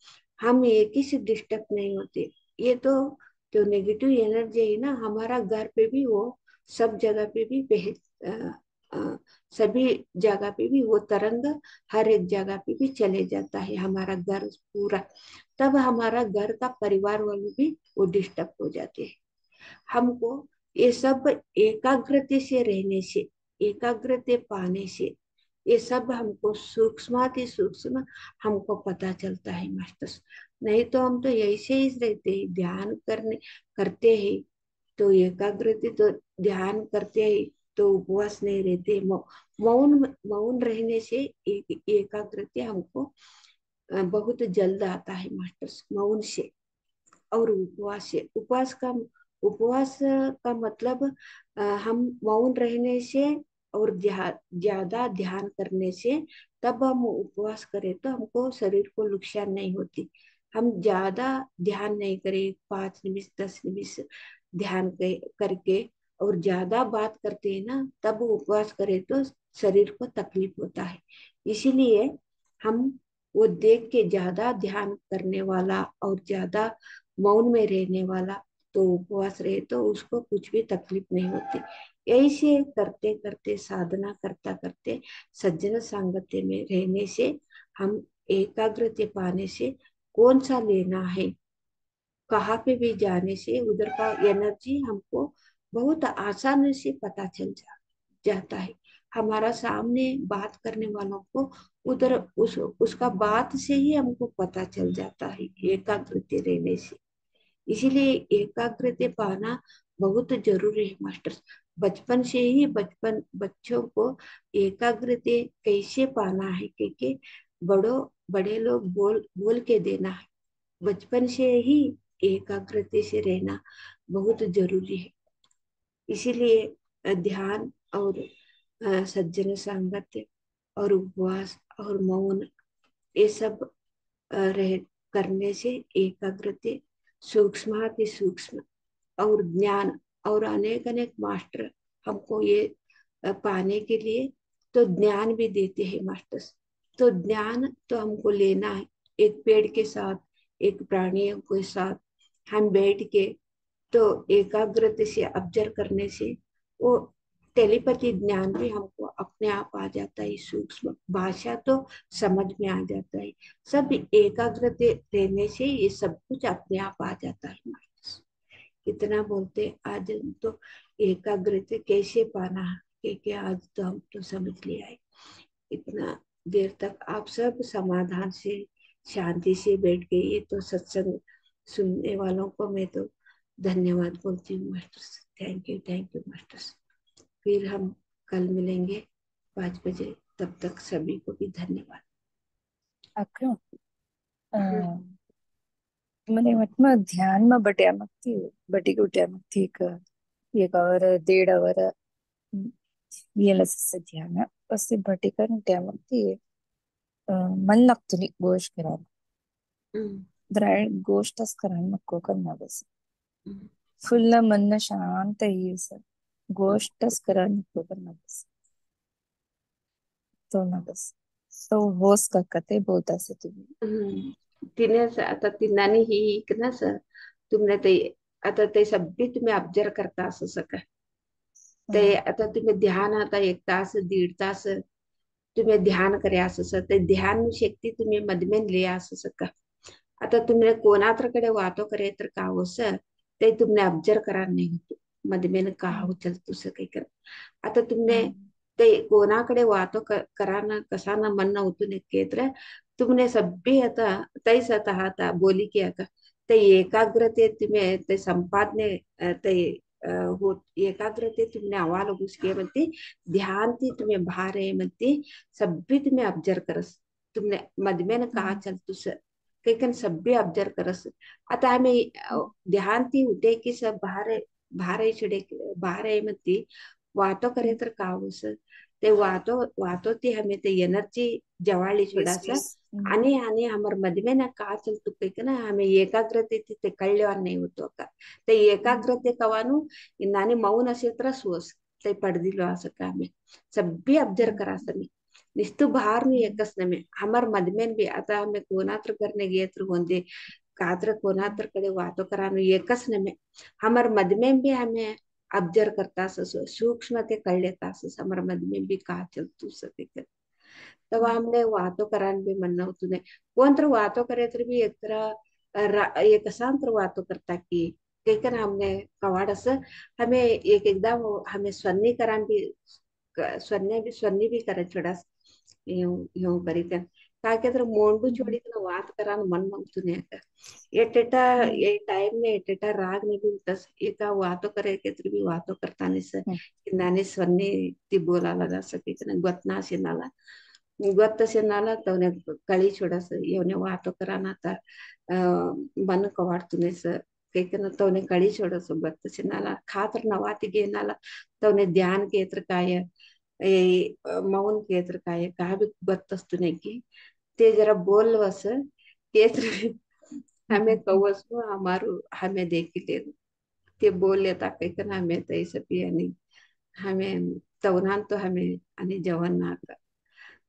हम एक ही से डिस्टर्ब नहीं होते। ये तो जो नेगेटिव एनर्जी है ना, हमारा घर पे भी वो सब जगह पे भी अ, सभी जगह पे भी वो तरंग हर एक जगह पे भी चले जाता है हमारा घर पूरा। तब हमारा घर का परिवार वाले भी वो डिस्टर्ब हो जाते हैं। हमको ये सब एकाग्रता से रहने से, एकाग्रता पाने से ये सब हमको सूक्ष्माति सूक्ष्म हमको पता चलता है मास्टर। नहीं तो हम तो ऐसे ही रहते हैं, ध्यान करने करते हैं तो एकाग्रता तो ध्यान करते हैं तो उपवास नहीं रहते। मौन मौन रहने से एकाग्रता हमको बहुत जल्द आता है मास्टर मौन से। और उपवास से, उपवास का मतलब हम मौन रहने से और ज्यादा ध्यान करने से, तब हम उपवास करें तो हमको शरीर को नुकसान नहीं होती। हम ज्यादा ध्यान नहीं करें, 5 निमिष 10 निमिष ध्यान करके और ज्यादा बात करते हैं ना, तब उपवास करें तो शरीर को तकलीफ होता है। इसीलिए हम वो देख के ज्यादा ध्यान करने वाला और ज्यादा मौन में रहने वाला तो उपवास रहे तो उसको कुछ भी तकलीफ नहीं होती। ऐसे करते करते साधना करता करते सज्जन सांगत्य में रहने से, हम एकाग्रता पाने से, कौन सा लेना है, कहाँ पे भी जाने से उधर का एनर्जी हमको बहुत आसानी से पता जाता है। हमारा सामने बात करने वालों को उधर उसका बात से ही हमको पता चल जाता है एकाग्रता रहने से। इसीलिए एकाग्रता पाना बहुत जरूरी है मास्टर। बचपन से ही बचपन बच्चों को एकाग्रता कैसे पाना है, क्योंकि बड़ों बड़े लोग बोल बोल के देना है। बचपन से ही एकाग्रता से रहना बहुत जरूरी है। इसीलिए ध्यान और सज्जन संगत और उपवास और मौन ये सब रह करने से एकाग्रता सूक्ष्माति सूक्ष्म और ज्ञान और अनेक अनेक मास्टर हमको ये पाने के लिए तो ज्ञान भी देते हैं मास्टर्स। तो ज्ञान तो हमको लेना है, एक पेड़ के साथ, एक प्राणियों के साथ हम बैठ के तो एकाग्रता से ऑब्जर्व करने से वो टेलीपैथी ज्ञान भी हमको अपने आप आ जाता है, सूक्ष्म भाषा तो समझ में आ जाता है। सब एकाग्रता रहने से ये सब कुछ अपने आप आ जाता है। कितना बोलते आज हम तो एकाग्रता कैसे पाना है, क्योंकि आज तो हम तो समझ लिया है। इतना देर तक आप सब समाधान से शांति से बैठ गए, ये तो सत्संग सुनने वालों को मैं तो धन्यवाद बोलती हूँ मास्टर। Thank you master. फिर हम कल मिलेंगे 5 बजे, तब तक सभी को भी धन्यवाद। ಅಕ್ಕ મને મતમાં ધ્યાનમાં બટ્યામાંથી બટી ગુટ્યામાંથી એક અવર 1.5 અવર VLSS ಧ್ಯಾನ પછી ಬಟಿಕನ್ ಟ್ಯಾಮತ್ತಿ मन लागतली गोष्ट करायला हम्म, द्रायण गोष्टच करायला नको करणार बस हम्म, फुल्ल मन शांत येईल गोष्टच करायला नको करणार बस तो ना बस तो होस का कते बोलत असे तुम्ही तिने आता तिनाने ही ना सर, तुमने ते आता ते सगळी तुम्ही ऑब्जर्व करता असं सगळं ते हम्म, आता तुम्ही ध्यान आता 1 तास 1.5 तास तुम्ही ध्यान करे असं ते ध्यान शक्ती तुम्ही मधमेन लिया असं का आता तुमने कोणाकडे वातो करे तर का होस ते तुमने ऑब्जर्व करा नाही होते मधमेन का हम्म, उचल तुझं काही कर। आता तुमने हम्म, ते कोणाकडे वातो करा ना कसा ना मन उतून केत्र तुमने सभ्य आता तैस आता बोली की आता ते एकाग्रते तुम्ही ते संपादने ते होत एकाग्रते तुमने आवाज घुसके म्हणते ध्यान ती तुम्ही भार आहे म्हणते सभ्य तुम्ही ऑब्जर्व करस तुमने मधमेन का हम्म, चल तुस काही सभ्य ऑब्जर्व करस। आता आम्ही ध्यान ती होते की सब बाहेर बाहर छिड़े बाहर मती वातो करे तर कावस ते वातो ते हमें ते एनर्जी जवाली यस छोड़ासा यस. आणि हमार मधमे ना का चलतु पैक ना हमें एकाग्रते ते कळ्यवान नाही होतो का ते एकाग्रते कवानु नानी मौन असे तर सोस ते पडदिलो असं का हमें सभी अब्जर्व करा सनी निस्तु बाहर नहीं एकस नमे हमार मधमेन भी आता हमें कोणात्र करने गए तर होंदे कात्र कोणात्र कडे वातो करानु एकस नमे हमार मधमेन भी हमें ऑब्जर्व करता सूक्ष्म ते कळलेता हमार मधमेन भी का चलतू सके तब हमने वातो करान भी मन होतु ने कोण तर वातो करे तर भी एक तरह एक सांत्र वातो करता की कैकन हमने कवाड असं हमें एक एकदम हमें स्वन्नी करान भी स्वन्नी भी करे छोडास ह्यो करीत काके तर मोंडू छोड़ी वात करान मन मंगतु ने एटेटा ये टाइम में एटेटा राग ने भी उतस एका वातो करे के तर भी वातो करता नहीं स नाने स्वन्नी ती बोला लगा सके गोतना से नाला ಗೊತ್ತಸೆ ನಾಲ ತವನೆ ಕಳಿ छोड़स येवने वातो कराना आता मन कवाडतुने स कैकन तवने कळी छोडस बत्तसे नाला खातर नवाती गे नाला तवने ध्यान केत्र काय मौन केत्र काय का भी बत्तस्तुने की ते जरा बोल वस केत्र हमें कवस हमारू हमें देखी ले ते बोल लेता कैकन हमें तैसे भी आणि हमें तवनान तो हमें आणि जवन नाता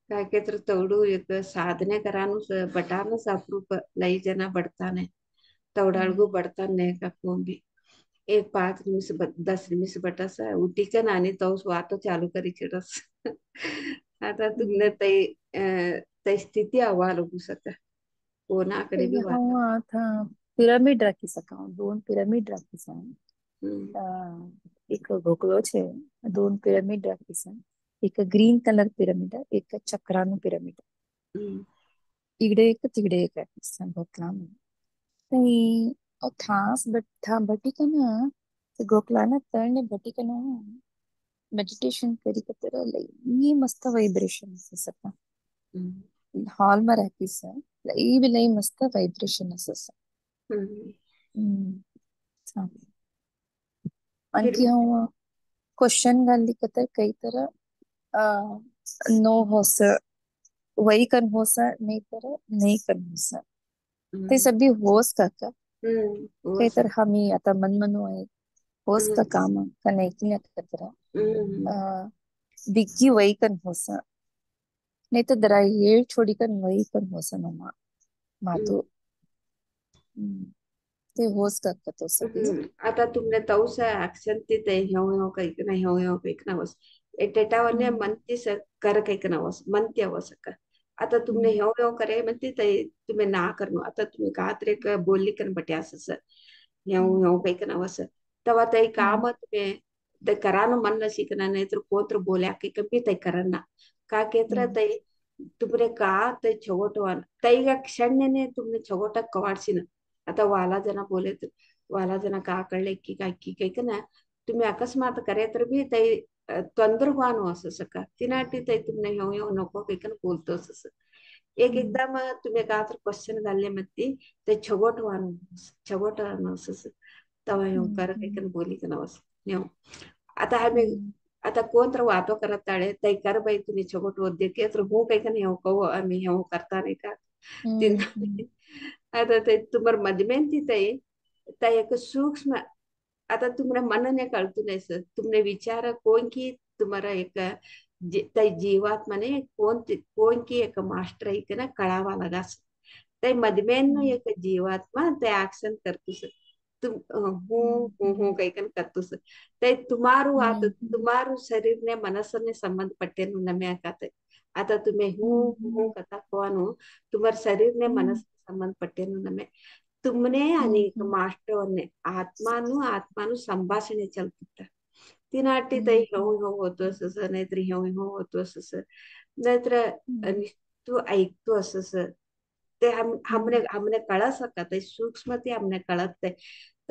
काय तर तेवढू एक साधने करानुस बटानच अप्रूप लई जना बढताने तेवढाळगू बढता नाही का कोण भी एक 5 निमिष 10 निमिष बटस उठी का नानी तो वातो चालू करी चिडस आता तुमने तई स्थिती अहवाल होऊ सका कोणाकडे बी वात हाँ था पिरामिड રાખી શકાય 2 पिरामिड રાખી છે. एक गोखलो છે 2 पिरामिड રાખી છે. एक ग्रीन कलर पिरामिड आहे एक चक्रानु पिरामिड आहे. इकडे एक तिकडे एक आहे गोखला आणि खास था भटिकन ते गोखलाना तळने भटिकन मेडिटेशन करी तर लई मस्त वाइब्रेशन असं हॉल में रहती सर लई भी लई मस्त वाइब्रेशन असं आणखी हांव क्वेश्चन घालली तर काही तर नो होस वही कन होस नाही तर नाही कन होस ते सभी होस का काही तर आम्ही आता मनमनो आहे होस का काम का नाही की नाही तर दिग्गी वही कन होस नाही तर दरा येळ छोडी कन वही कन होस मम्मा मातो ते होस का तो सभी आता तुमने तौस ऍक्शन तिथे ह्यो ह्यो कैक ना ह्यो ह्यो कैक ना वस एटेटावने म्हणती स कर कैक ना वस म्हणते वस का आता तुमने ह्यो ह्यो करे म्हणते ते तुम्ही ना करणं आता तुम्ही का तर एक बोलली कन बटे असं ह्यो ह्यो कैक ना वस तेव्हा ते काम तुम्ही ते करानं मन न शिकना नाही तर कोत्र बोल्या की कमी ते करना का केत्र ते तुमरे का ते छोगोटवान तई क्षण तुमने छोगोटा कवाडसिन आता वाला जना बोले वाला जना का कळले की काही ना तुम्ही अकस्मात करे तर भी तई तंद्र व्हानो असं सका तिनाटी तई तुमने ह्यो ह्यो नको काही बोलतो असं एक एकदा मग तुम्ही का तर क्वेश्चन घालले मग ते छगोट असं तवा ह्यो कर काही बोली का नवस ह्यो आता आम्ही आता कोण तर वातो करत ताळे तई कर बाई तुम्ही छगोट ओद्दे के तर हो काही ह्यो कहो आम्ही ह्यो करता नाही का तीन आता ते तुम्हार मधमेन ती एक सूक्ष्म आता तुम्हाला मन ने कळतू नाही सर तुमने विचार कोण की तुम्हाला एक तई जीवात्माने कोण की एक मास्टर एक ना कळावा लगा तई मधमेन एक जीवात्मा ते ऍक्शन करतू सर तुम हूँ कई कन करतू सर ते तुम्हारू शरीर ने मनस ने संबंध पट्टे नमे आकाते आता तुम्ही हूँ कथा कोण तुम्हार शरीर ने मनस संबंध पट्टे नमे तुमने अनेक मास्टरने आत्मानु संभाषणे चलत तिनाटी तई ह्यो होतो असं नाहीतर ह्यो होतो असं नाहीतर तू ऐकतो असं ते हमने हमने कळत सका ते सूक्ष्म ते हमने कळत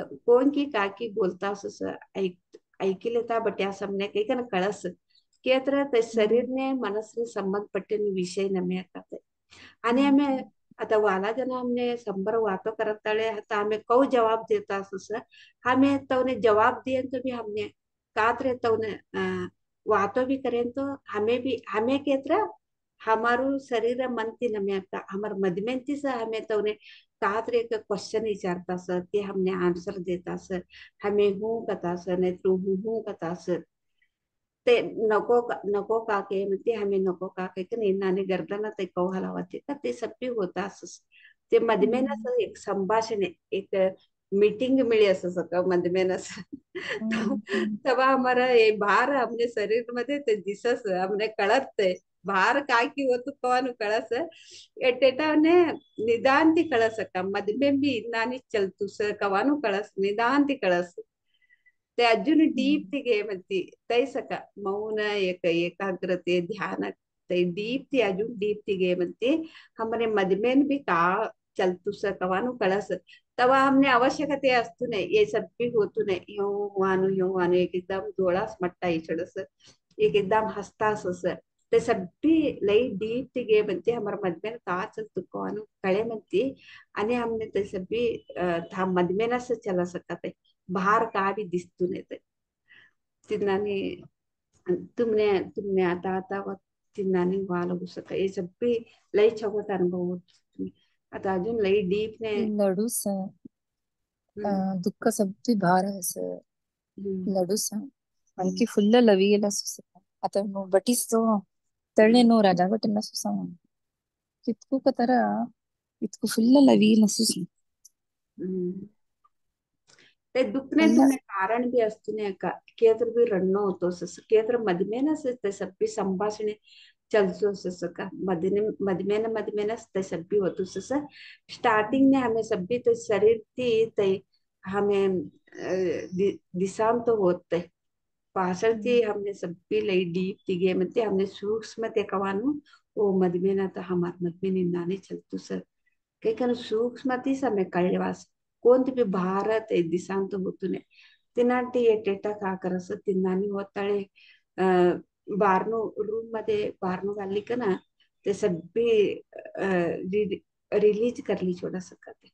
कोण की काकी बोलता असं ऐकी लेता बट्या हमने काही का कळस केत्र ते शरीर ने मनस ने संबंध पट्टे विषय नमे आते आणि आम्ही आता वाला जना हमने संबर वातो करत तळे आता हमें कौ जवाब देता सर हमें तवने जवाब दिए तो भी हमने कातरे तवने वातो भी करें तो हमें केत्र हमारू शरीर मनती नमे आता हमार मदमेंती से हमें तवने कातरे एक क्वेश्चन विचारता सर ते हमने आंसर देता सर हमें हूँ कथा सर नहीं तो हूँ कथा सर ते नको काके म्हणते हमें नको काके का नाही नाणे गर्दना ते कौ हलावते का ते सप्पी होता असं ते मधमेन हम्म, असं एक संभाषण आहे, एक मीटिंग मिली असं सगळं मधमेन असं हम्म, हम्म, तेव्हा हमारा ये भार हमने शरीर मध्ये ते दिसस हमने कळत ते भार काय की होत कवानु कळस एटेटा ने निदान ती कळस का मधमे भी नानी चलतुस कवानु कळस निदान ती कळस ते अजून डीप हम्म, ती गे म्हणती तै सका मौन एक एकाग्रते ध्यान ते डीप ती अजून डीप ती गे म्हणती हमरे मदमेन भी का चलतुस कवानु कळस तवा हमने आवश्यकते असतु ने ये सब भी होतु ने यूं वानु एक एकदम डोळास मट्टा इचडस एक एकदम हसतास ते सब्बी लई डीप ती गे म्हणते हमारा मदमेन का चलतु कवानु कळे म्हणती आणि हमने ते सब्बी था मदमेनस चला सकते बाहर का भी दिसून येते तिन्नानी तुमने तुमने आता व तिन्नानी वाल सका ये सब भी लई छोट अनुभव होतो आता अजून लई डीप ने लडूस हम्म, ದುಃಖ ಸಬ್ತಿ ಭಾರ ಸ हम्म, ಲಡುಸ हम्म, ಅನ್ಕಿ ಫುಲ್ಲ ಲವಿಗೆಲ್ಲ ಸುಸ ಅತ ನೋ ಬಟಿಸ್ತು ತಳ್ಳೆ हम्म, ನೋ ರಾಜಾ ಬಟಿನ ಸುಸ ಕಿತ್ಕು ಕತರ इतकं फुल्ल लविಗೆಲ್ಲ सुस हम्म. ते दुखने फुल्ल तुमने कारण भी असतुने का केतर भी रडणं होतो सस केतर मधमेनस ते सब्बी संभाषणे चलतो सस का मधमेनस ते सब्बी होतो सस स्टार्टिंग ने हमें सब्बी तो शरीर ते हमें दिशांत होते पासळती हमने सब्बी लई डीप तिगे म्हणते हमने सूक्ष्म ते कवानु ओ मधमेना तर हमार मधमेनी नाने चलतो सर काही कारण सूक्ष्मती समय कळवास कोणती बी भारत दिसांत होतुने तिनाटी एटेटा का करस तिनानी होताळे बारनो रूम मध्ये बारनो घालली का ना ते सब्बी रिलीज करली छोड़ा सकते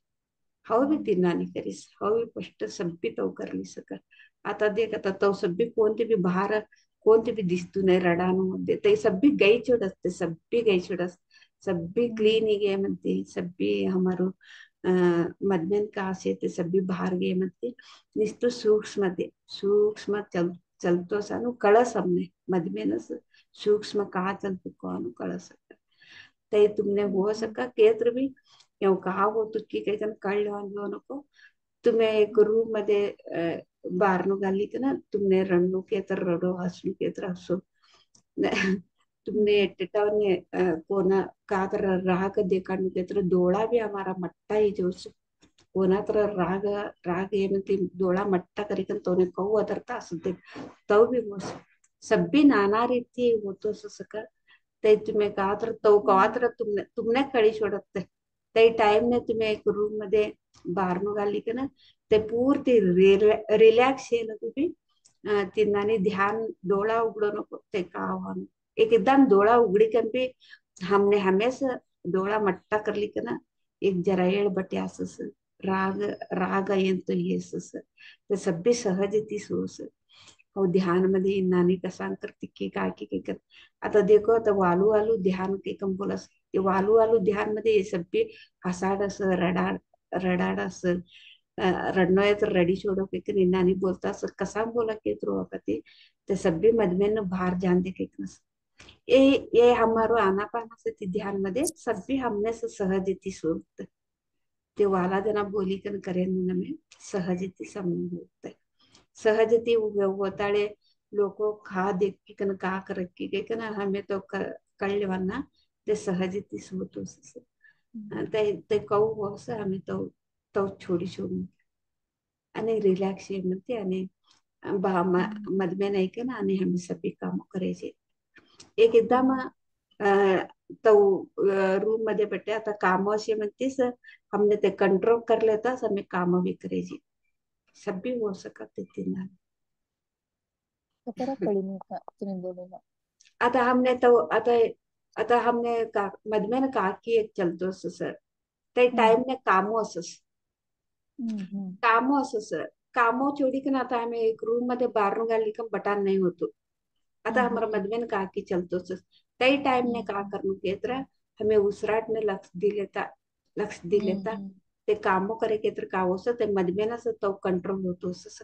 हाव भी तिनानी करीस हाव भी पष्ट सब्बी तो करली सका आता देख आता तो सब्बी कोणती बी बाहर कोणती बी दिसतू नाही रडानु मध्ये ते सब्बी गई छोड़स ते सब्बी गई छोड़स सब्बी क्लीन ही गए म्हणते सब्बी हमारो मधमेन का असे ते सब्बी बाहर गए म्हणते निस्तु सूक्ष्म चलतो सानु कळस हमने मधमेनस सूक्ष्म का चलतो कौन कळस ते तुमने हो सका केत्र भी यो कहा हो तुझकी काही जण कळलं नको तुम्ही एक रूम मध्ये बारनो घाली का ना तुमने रणनु के तर रडो हसू के तर हसो तुमने टिटावने कोना का तर राग देखा के तर डोळा भी हमारा मट्टा ही जो कोणा तर राग राग ये म्हणते डोळा मट्टा करिकन तोने कहू अदरता असते तो भी वो सब्बी नाना रीति होतो सका ते तुम्ही का तर तो कवा तर तुमने कळी सोडत ते टाइम ने तुम्ही एक रूम मध्ये बारनो घाली का ना ते पूर्ती रिलॅक्स आहे ना तुम्ही तिन्नानी ध्यान डोळा उघडो नको ते का आव्हान एक एकदम डोळा उघडी कन भी हमने हमेशा डोळा मट्टा करली का ना एक जरा येळ बटे असस राग राग येतो येसस ते सब्बी सहज ती सोस और ध्यान मध्ये नानी कसा करते की काय की कर आता देखो आता वालू वालू ध्यान के कम बोलस ते वालू वालू ध्यान मध्ये हे सब्बी हसाड असं रडाड रडाड असं रडनो है तो रडी छोड़ो के नानी बोलता सर कसा बोला के तो ते सब्बी मधमेन बाहर जान दे के ये ये हमारो आनापाना से ध्यान मध्ये सब्बी हमने से सहज सोचते ते वाला जना बोली कन करे में सहजती समझ होते सहजती होताळे लोक खा देख की कन का कर की के कन हमें तो कळलेवाना ते सहजती होतो ते कहू बस हमें तो तो छोडी छोडून आणि रिलॅक्स म्हणते आणि मधमे नाही का ना आणि हमें सभी काम करायचे एक एकदम तो रूम मध्ये बैठे आता काम असे म्हणतेस हमने ते कंट्रोल कर लेता हमें काम भी करायची सभी हो सकते तीन कतर कळीने तिने बोलेला आता हमने तो आता आता हमने का मधमे ने कहा कि एक चलतो सर ते टाइम ने कामो असस हम्म कामो असस कामो छोड़ी के ना आता हमें एक रूम मध्ये बारू गाली कम बटान नहीं होतो आता हमारा मदमेन का की चलतो सस तई टाइम ने का करनु केत्र हमें उसराट ने लक्ष्य दिलेता ते कामो करे केत्र का होस ते मदमेन असं तो कंट्रोल होतो सस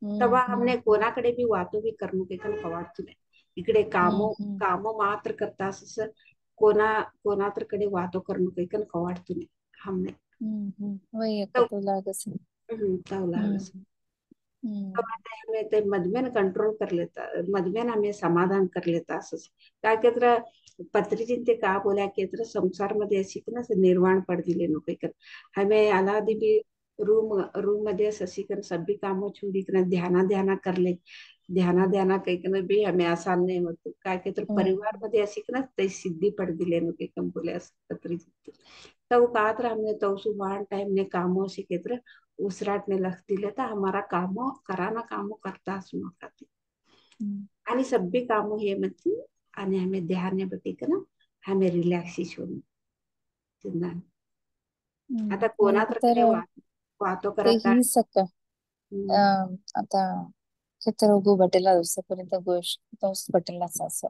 तेव्हा हमने कोणाकडे बी वातो बी करनु के कन कवाडतो नाही इकडे कामो कामो मात्र करता असं कोणाकडे वातो करनु के कन कवाडतो नाही हमने वही एक तो तो लागस तवलागस हम्म हमें ते मदमेन कंट्रोल कर लेता मदमेन हमें समाधान कर लेता असंच काय केत्र पत्री चिंते का बोल्या केत्र संसार मध्ये अशी की ना निर्वाण पड दिले नको कर हमें अलादी भी रूम रूम मध्ये ससी कर सभी कामों छोड़ी कर ध्याना ध्याना कर ले ध्याना ध्याना कहीं कर भी हमें आसान नहीं होतो काय केत्र परिवार मध्ये अशी की ना ते सिद्धी पड दिले नको कम बोले पत्री चिंते तब कात्र हमने तो सुबह टाइम ने कामों से केत्र उसराट ने लक्ष दिले तर हमारा कामो कराना कामो करता असं खाती आणि सभी कामो हे म्हणती आणि हमें ध्यान ने बटी ना हमें रिलॅक्सेशन आता कोणा एक तर तर कडे वातो ते करता ही सक आता क्षेत्र होगो बटेला दिवसापर्यंत गोष्ट तोच बटेला असं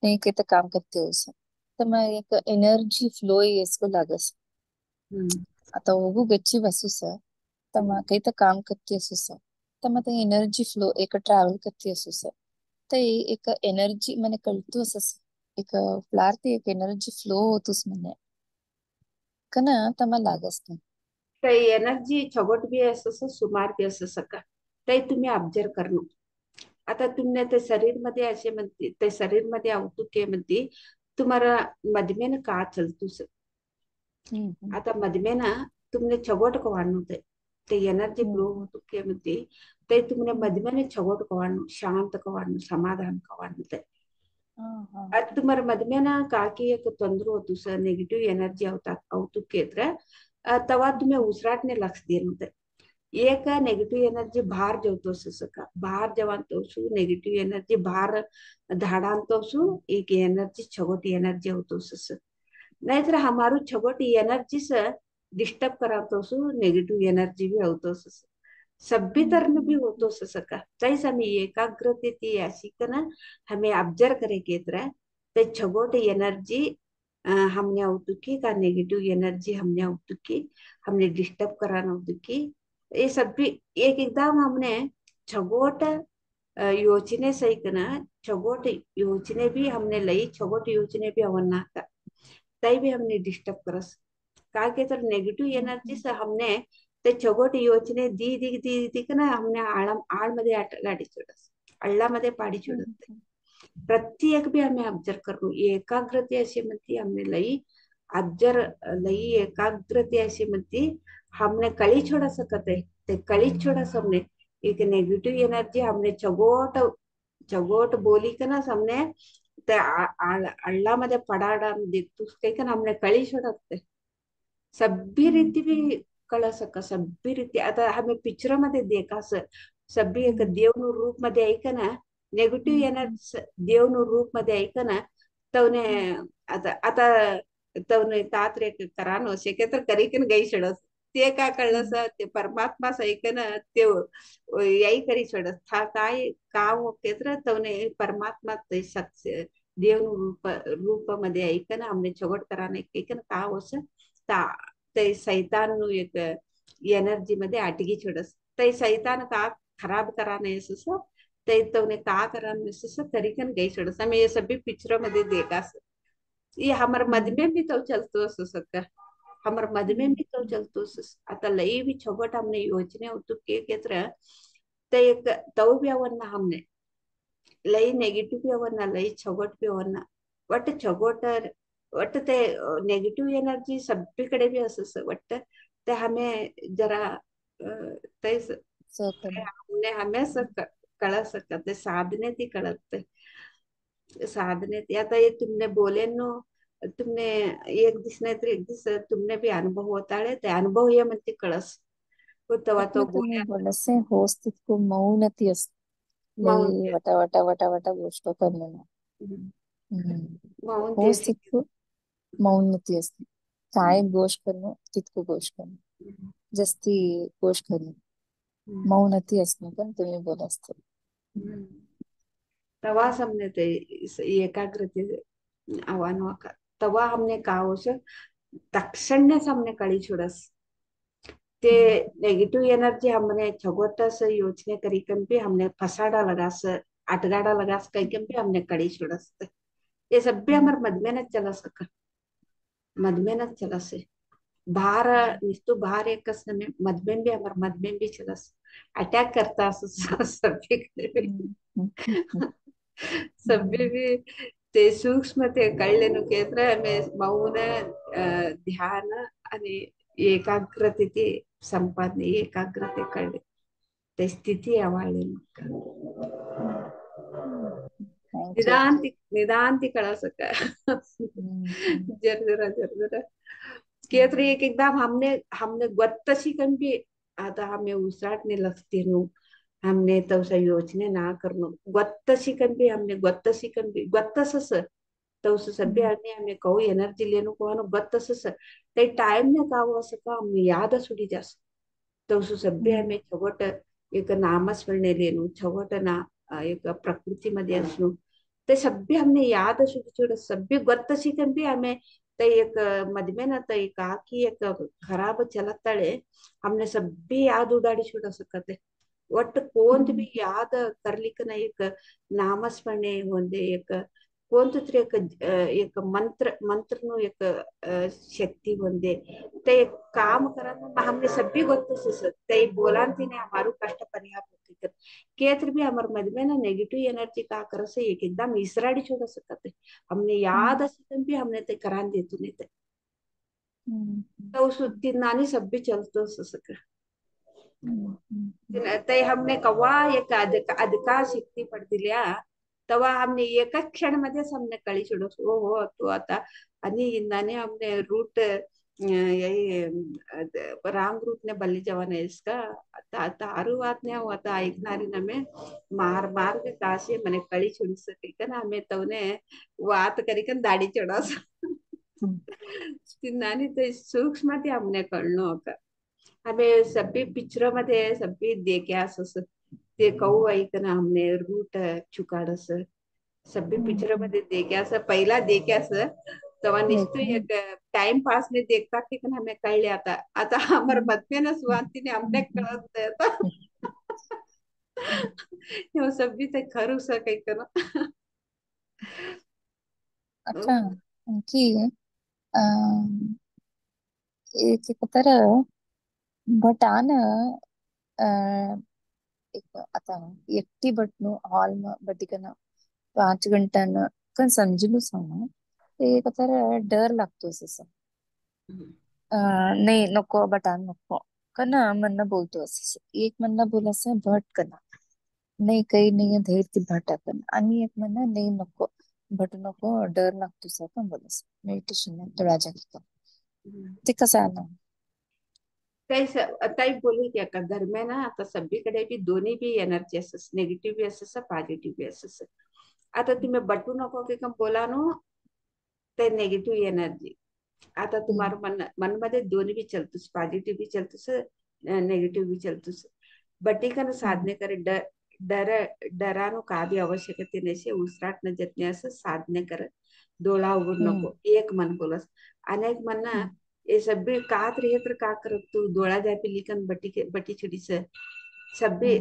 नाही काही तर काम करते असं तर मग एक एनर्जी फ्लो येसको लागस आता होगो गच्ची बसूस तर मग काही तर काम करते असूस तर मग ते एनर्जी फ्लो एक ट्रॅव्हल करते असूस तर एक एनर्जी મને कळतो असं एक फ्लार ते एक एनर्जी फ्लो होतोस म्हणे कना तमा लागस नाही ते एनर्जी छगोट भी असं सुमार भी असं सका ते तुम्ही ऑब्जर्व करणं आता तुमने ते शरीर मध्ये असे म्हणते ते शरीर मध्ये आवतू के म्हणते तुम्हारा मधमेन का चलतूस आता मधमेन तुमने छगोट को वाढणं ते एनर्जी फ्लो होतो के म्हणते ते तुमने मधमेन छगोट को वाढणं शांत को वाढणं समाधान को वाढणं ते ಅದು ತುಮರ ಮದ್ಮೇನ ಕಾಕಿ ತೊಂದ್ರೆ होತು सर नेगेटिव एनर्जी आवतू केत्र तवा तुम्ही उसराटने लक्ष देनते एक नेगेटिव एनर्जी बाहेर जेवतो का बाहेर जेव्हा तोसू नेगेटिव एनर्जी बाहेर धाडान तोसू एक एनर्जी छगोटी एनर्जी होतो नाहीतर हमारू छगोटी एनर्जी से डिस्टर्ब करा तोसू नेगेटिव एनर्जी भी होतो सभी तरह भी होतो सका जैसे हमें एकाग्रते ती अशी ना हमें ऑब्जर्व करे के तरह ते छगोट एनर्जी हमने औतुकी का नेगेटिव एनर्जी हमने औतुकी हमने डिस्टर्ब कराना औतुकी ये सब भी एक एकदम हमने छगोट योजने सही कना छगोट योजने भी हमने लई छगोट योजने भी अवन्ना का तई भी हमने डिस्टर्ब करस का के तर नेगेटिव एनर्जी से हमने ते छगोट योजने दी का ना हमने आळमध्ये गाडी सोडस अल्लामध्ये पाडी सोडत प्रत्येक भी हमें ऑब्जर्व करू एकाग्रते अशी म्हणती हमने लई ऑब्जर्व लई एकाग्रते अशी म्हणती हमने कली छोड़ा सकते ते कली छोड़ा हमने एक नेगेटिव एनर्जी हमने छगोट छगोट बोली का ना हमने ते अल्ला मध्ये पडाडा देखतो काही का हमने कळी छोड़ते सभी रीति भी कळ सका सभी रीति आता हमें पिक्चर मध्ये देखा सभी एक देवनु रूप मध्ये ऐक ना नेगेटिव्ह एनर्जी देवनु रूप मध्ये ऐक ना तवने आता आता तवने तात्रे करानो शेके तर करीकन गई छडस ते का कळलं ते परमात्मा ऐक ना ते याई करी छडस था काय का हो केत्र तवने परमात्मा ते सत्य देवनु रूप मध्ये ऐक ना हमने छगड कराने ऐक ना का होस ता ते सैतान नु एक एनर्जी मध्ये अटगी छडस ते सैतान का खराब कराने असं ते तवने का कराने असं तरीकन गई छडस हमें ये सभी पिक्चर मध्ये देखा ये हमारे मद में भी तो चलतो असो सका हमारे मद में भी तो चलतो आता लई भी छोगट हमने योजने होतो के केत्र ते एक तव भी आवನ್ನ हमने लई नेगेटिव भी आवನ್ನ लई छोगट भी आवನ್ನ वट छोगट वट ते नेगेटिव एनर्जी सगळीकडे भी असं वट ते हमें जरा ते हमने हमें कळ सकते साधने ती कळते साधने ती आता ये तुमने बोले नो तुमने एक दिस नाही तर एक दिस तुमने भी अनुभव होताळे ते अनुभव ये म्हणते कळस तेव्हा तो तुम्ही बोल्या बोलसे होस तितको मौनती असते माउंट लई वटा वटा वटा वटा गोष्ट करणे माउंट होस जैसी तितको मौनती असते काय गोष्ट करणं तितकं गोष्ट करणं जास्ती गोष्ट करणं मौनती असणं पण तुम्ही बोला असतो. तवा हमने ते एकाग्रते आव्हान तवा हमने कावस तक्षण्य हमने कड़ी छुड़स ते नेगेटिव एनर्जी हमने छगोटस योचने करी कम भी हमने फसाड़ा लगास अटगाड़ा लगास कई कम भी हमने कड़ी छुड़स ये सब भी हमारे मद में न चला सका मद में न चला से बाहर निस्तु बाहर एक कसम में मद में भी हमारे मद में भी चलस अटैक करता सभी सभी भी ते सूक्ष्म ते कळलेनु केत्र में मौन ध्यान आणि एकाग्रते संपादನೆ एकाग्रते कळले ते स्थिती आवाळले थैंक यू. निदांति निदांति कळा सका जर जरा जर जरा केत्र एक एकदम हमने हमने गत्तशी कन भी आता हमें उसराटने लगते नु हमने तो सा योचने ना करनो गत्तशी कन भी हमने गत्तशी कन भी गत्तसस तो उस सभ्य आने हमें कहू एनर्जी लेनो को हनो गत्तसस ते टाइम ने काव सका हमने याद सुडी जास तो उस सभ्य हमें छवट एक नामस्मरणे लेनो छवट ना एक प्रकृती मध्ये असणं ते सभ्य हमने याद सुडी छोड़ सभ्य गत्तशी कन भी हमें ते एक मधमे ना ते एक आकी एक खराब चलतळे हमने सभ्य याद उडाडी छोड़ सकते ಒಟ್ಟು ಕೋಂತ್ ಬಿ ಯಾದ ಕರ್ಲಿಕ್ಕೆ ನಾ एक नामस्मरणे ಒಂದೇ एक कोणतं तरी एक मंत्र मंत्र नो एक शक्ती होंदे ते काम करत हमने सभी गोत्त ते बोलांती ने हमारू कष्ट परिहार होती केत्र भी हमार मद में ना नेगेटिव एनर्जी का कर से एक एकदम इसराड़ी छोड़ सकते हमने याद असिकन भी हमने ते करान देतु नहीं तो उस नानी सब भी चलतो सक ते हमने कवा एक अधिकार शक्ती पडदिल्या तेव्हा हमने एका क्षण मध्येच हमने कळी सोडस हो हो तू आता आणि इंदाने हमने रूट यही रांग रूट ने बल्ली जवान है इसका तारू बात ने आता ऐकणारी ना में मार मार के काशी मने कळी छोड़ी सके का ना हमें तवने वात करी कन दाढ़ी चढ़ास नानी ते सूक्ष्म ते हमने कळनो का हमें सभी पिक्चरों में थे सभी देखे आसस ते कहू ऐकना हमने रूट चुकाडस सभी पिक्चरों में देखे आस पहिला देखे आस तेव्हा निश्चित एक टाइम पास ने देखता की पण हमें कळले आता आता हमार मध्य न सुवांतीने हमने कळत आता वो सभी ते खरू सके कना अच्छा की एक तर भटान एक आता एकटी बटनो हॉल में बटिकन 5 घंटा न कन समजलू सांग ते एक तर डर लागतो असं नाही नको बटान नको कन म्हणणं बोलतो असं एक म्हणणं बोलायचं भट कना नाही काही नाही धैर्य ती भटा कन आणि एक म्हणणं नाही नको भट नको डर लागतो सा पण बोलास मेडिटेशन थोडा जास्त ते कसं आलं ताई बोली की आता दरम्यान ना आता सगळीकडे बी दोन्ही बी एनर्जी असस नेगेटिव्ह बी असस पॉझिटिव्ह बी असस आता तुम्ही बटू नको की कम बोला नो ते नेगेटिव्ह एनर्जी आता तुम्हारे मन मन मध्ये दोन्ही भी चलतुस पॉझिटिव्ह भी चलतुस नेगेटिव्ह भी चलतुस बटी का साधने करे डर डर डरानो का भी आवश्यकते नसे उसराट न जतने असं साधने कर डोळा उघड नको एक मन बोलस अनेक मन ना ये सब भी कात रहे तर का करत तू डोळा जाय पे लिखन बटी छुड़ी से सब भी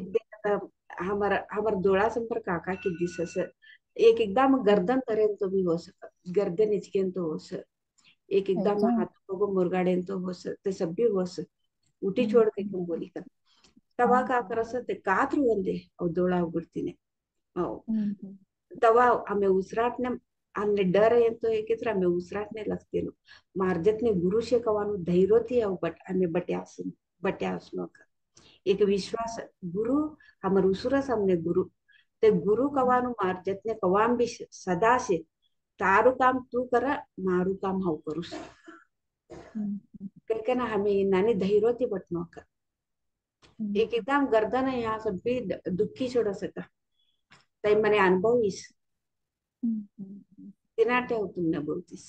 हमारा हमार डोळा संपर्क काका की दिसस एक एकदम गर्दन करेन तो भी हो सका गर्दन इचकेन तो हो सक एक एकदम हाथ को मुरगाड़ेन तो हो सक ते सब भी हो सक उठी छोड़ के तुम बोली कर तवा का करस ते कात्र ಒಂದೇ ಅವ್ ಡೋಳ ಹೋಗ್ಬಿಡ್ತೀನಿ तवा हमें उसराटने हमने डर है तो एक तरह हमें उसराटने लगते नो मार्जतने गुरु से कवानु धैर्यती है बट हमें बट्यासनो का एक विश्वास गुरु हमर उसुरस हमने गुरु ते गुरु कवानु मार्जतने कवाम भी सदा से तारू काम तू करा मारू काम हाउ करूस करके ना हमें नानी धैर्यती बटनो का एक एकदम गर्दन है यहाँ सब भी दुखी छोड़ सका तई मने अनुभव इस दिनाटे हो तुमने बोलतीस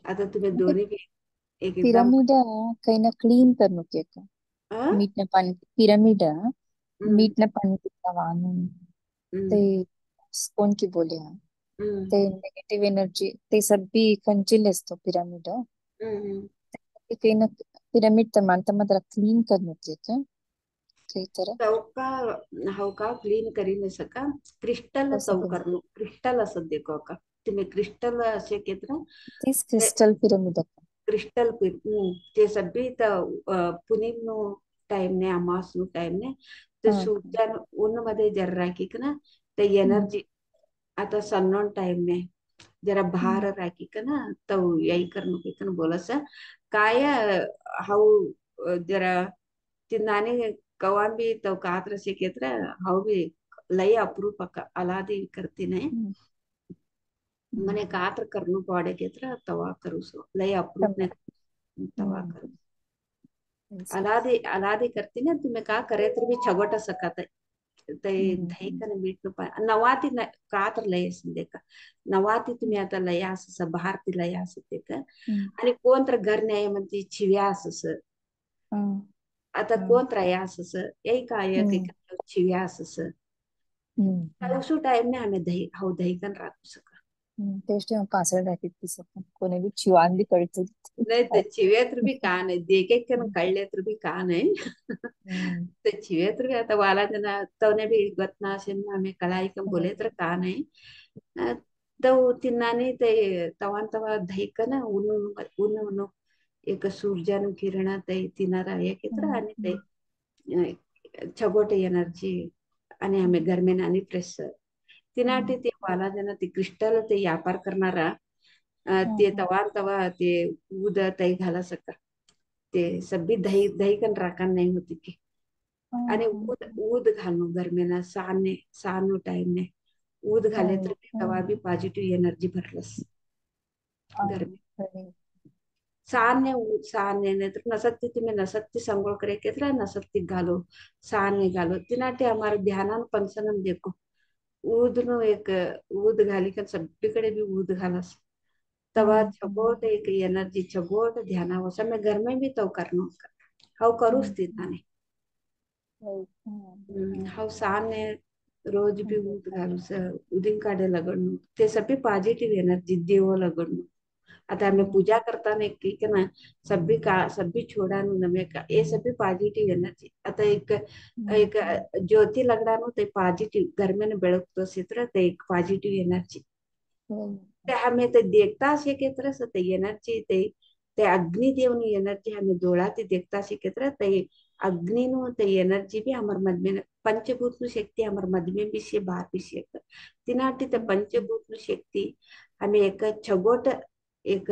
आता तुम्ही ते दोन्ही बी एक एकदम पिरामिड काही ना क्लीन करनु के का अं? मीठ न पाणी पिरामिड हम्म, मीठ न पाणी वाहून ते हम्म, कोण की बोले हम्म, ते नेगेटिव एनर्जी ते सभी खंचिल असतो पिरामिड हम्म. ते काही ना पिरामिड तर मानता मात्र क्लीन करनु के का काही तर चौका हौका क्लीन करीन सका क्रिस्टल कसं काही चौकर्नु क्रिस्टल असत देखो का तुम्ही क्रिस्टल असे केत्र तीच क्रिस्टल पिरामिड क्रिस्टल ते सभी त पुनिम टाइम ने अमास नु टाइम ने ते हाँ सूर्या उन मध्ये जर राखी ना ते एनर्जी आता सन्नोन टाइम ने जरा भार राखी ना तो यही करनु की कन बोलस काय हाउ जरा तिनाने कवान भी तो कात्र सिकेत्र हाउ भी लय अप्रूपक अलादी करती ने मने कात्र करनु पाडे केत्र तवा करू सो लय अप्रूप ने तवा करू अलादी अलादी करती ना तुम्हें का करे तर भी छगोट सकत ते दही कन मीठ नु नवाती कात्र लय असते का नवाती तुम्ही आता लय असस भारती लय असते का आणि कोण तर घर न्याय म्हणते छिव्या असस आता कोण त्रया असस यही काय एक छिव्या असस उसू टाइम ने हमें दही हाउ दही कन राखू सका टेस्ट पासवर्ड राखीत कोणी बी चिवान बी कळतो नाही ते चिव्यात्र भी का नाही देखे कन कळलेत्र भी का नाही ते चिव्यात्र भी आता वाला जना तवने भी गतना असे हमें कलाई कम बोले तर का नाही तो तिन्नाने ते तवान तवा दहीकन ऊन ऊन ऊन एक सूर्यानु किरण ते तिनारा येकेत्र आणि ते छगोटे एनर्जी आणि हमें घर में नानी फ्रेश तिनाटी ते वाला जना ते क्रिस्टल ते व्यापार करणारा ते तवा तवा ते ऊद तई घाला सका ते सभी दही दही कन राखण नाही होती की आणि ऊद ऊद घालू गरमेना साने टाइम ने ऊद घाले तर तवा भी पॉजिटिव एनर्जी भरलस घर में साने ने तर नसत्ती तुम्ही नसत्ती संगोळ करे केत्र नसत्ती घालो साने घालो तिनाटे हमारे ध्यानान पंचनम देखो ऊद नु एक ऊद घाली का सगळीकडे भी ऊद घालस तवा छगोट एक एनर्जी छगोट ध्यान वो सब मैं घर में भी तो करनो हाउ करूस ती ताने हाउ साने रोज भी ऊद घालूस उदिन काढे लगडनु ते सभी पॉजिटिव एनर्जी देव लगडनु आता हमें पूजा करता ने की ना सभी छोड़ा नु नमे का ये सभी पॉजिटिव एनर्जी आता एक ज्योति लगडानु ते पॉजिटिव घर में ಬೆಳಗ್तो ಸಿತ್ರ ते एक पॉजिटिव एनर्जी ते हमें ते देखता से के तरह से ते एनर्जी ते अग्नि देवनी एनर्जी हमें दोड़ा ते देखता से के तरह ते अग्नि नु ते एनर्जी भी हमार मद में पंचभूत नु शक्ति हमार मद में भी से बाहर भी से तिनाटी ते पंचभूत नु शक्ति हमें एक छगोट एक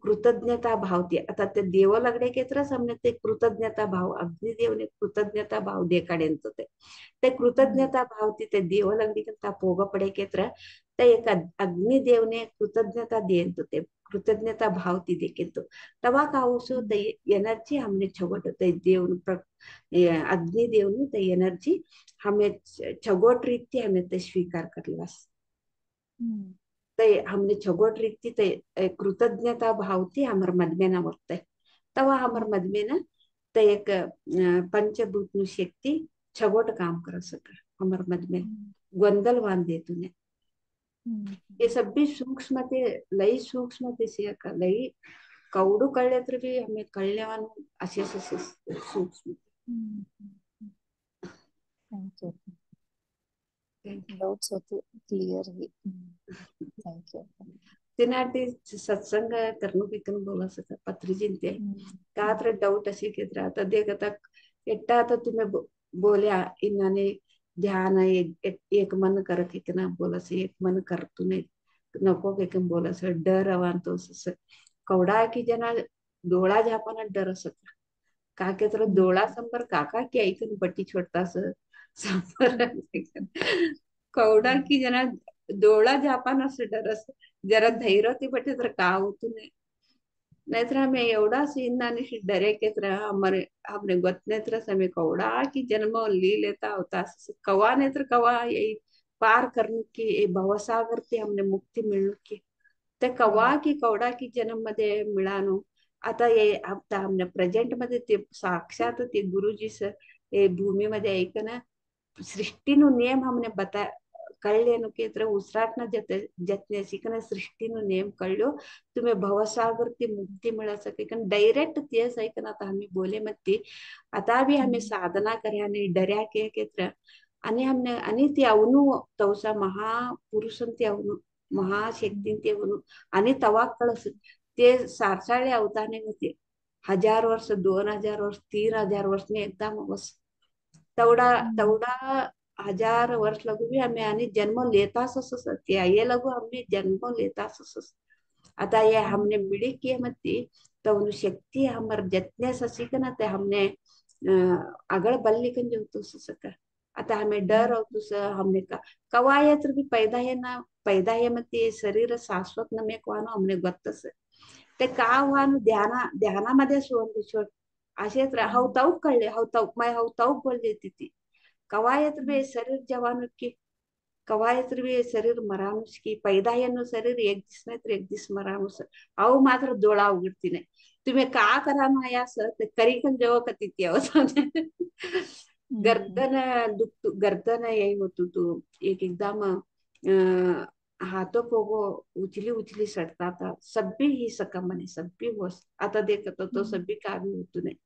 कृतज्ञता भाव ती आता ते देव लगडे के तरह हमने ते कृतज्ञता भाव अग्निदेवने कृतज्ञता भाव देखाडेंत ते कृतज्ञता भाव ती ते देव लगडी कंता पोग पडे के तरह ते एक अग्निदेवने कृतज्ञता देंत ते कृतज्ञता भाव ती देखेतो तवा काउसो ते एनर्जी हमने छगोट ते देव अग्निदेवनु ते एनर्जी हमें छगोट रीति हमें ते स्वीकार करलास ते हमने छगोट रीति ते कृतज्ञता भाव ती हमर मदमेना वर्ते तवा हमर मदमेना ते एक पंचभूत नु शक्ति छगोट काम कर सका हमर मदमेन गोंदल वान दे तूने ये सब भी सूक्ष्मते से लई कौडू कळले भी हमें कळल्यावान असे सूक्ष्म थैंक यू डाउट्स होते क्लियर ही थैंक यू तिनाटी सत्संग करनु बिकन बोला सका पत्री जिंते का तर डाउट असे केत्र आता देखता एट्टा आता तुम्हें बोल्या इन्हाने ध्यान एक मन कर के ना बोला से एक मन कर तूने नको के बोला से डर अवान तो कवडा की जना डोळा झापाना डर असत का के तर डोळा संपर काका की ऐकून पट्टी छोडता संपर कवडा की जना डोळा झापाना से डर असत जरा धैर्य ती बटे तर का होतू नाही नेत्र हमें एवढा सीन आणि डरे के तरह हमारे हमने गत नेत्र समय कौड़ा की जन्म ली लेता होता कवा नेत्र कवा यही पार करने की ये भवसागर थी हमने मुक्ति मिलने की ते कवा की कवडा की जन्म मध्ये मिळानो आता हमने प्रेझेंट मध्ये ते साक्षात ते गुरुजीच हे भूमीमध्ये ऐक ना सृष्टिनु नियम हमने बता कळलेनु की तर उसराटना जतने शिकन सृष्टिनु नियम कळलो तुम्ही भवसागर ती मुक्ती मिळा सके कारण डायरेक्ट तेच ऐकन आता आम्ही बोले मत्ती आता भी हमें साधना कर्या नहीं डर्या के तर आणि हमने आणि ती ಅವನು तवसा महापुरुषन ती ಅವನು महाशक्ती ते ಅವನು आणि तवा कळस ते सारसाळे अवताने होते 1000 वर्ष 2000 वर्ष 3000 वर्ष ने एकदम बस तेवढा तेवढा 1000 वर्ष लगू भी हमें आणि जन्म लेताच असस ते ये लगू हमने जन्म लेताच असस आता ये हमने मिली की मत्ती तवनु शक्ति हमर जतने ससिकना ते हमने अगळ बल्लिकन जेवतो ससका आता हमें डर होतो स हमने का कवायत्र भी पैदा है मत्ती शरीर शाश्वत नमे क्वानो हमने ಗೊತ್ತಸ ते का वानु ध्यानामध्ये सोड असेच हव ताऊक कळले हव ताऊक माय हव ताऊक बोल देती ती कवायत्र भी शरीर जवानु की कवायत्र भी शरीर मरानुस की पैदा येनो शरीर एक दिस नाही तर एक दिस मरानुस अव मात्र डोळा उघडती नाही तुम्ही का करा ना यास ते करी पण जेव्हा कती ती गर्दन दुखतो गर्दन यही होतो तू एक एकदम हाथों को वो उचली उचली सड़ता था सभी ही सकम मने सभी वो आता देखत तो सभी का भी होतो नाही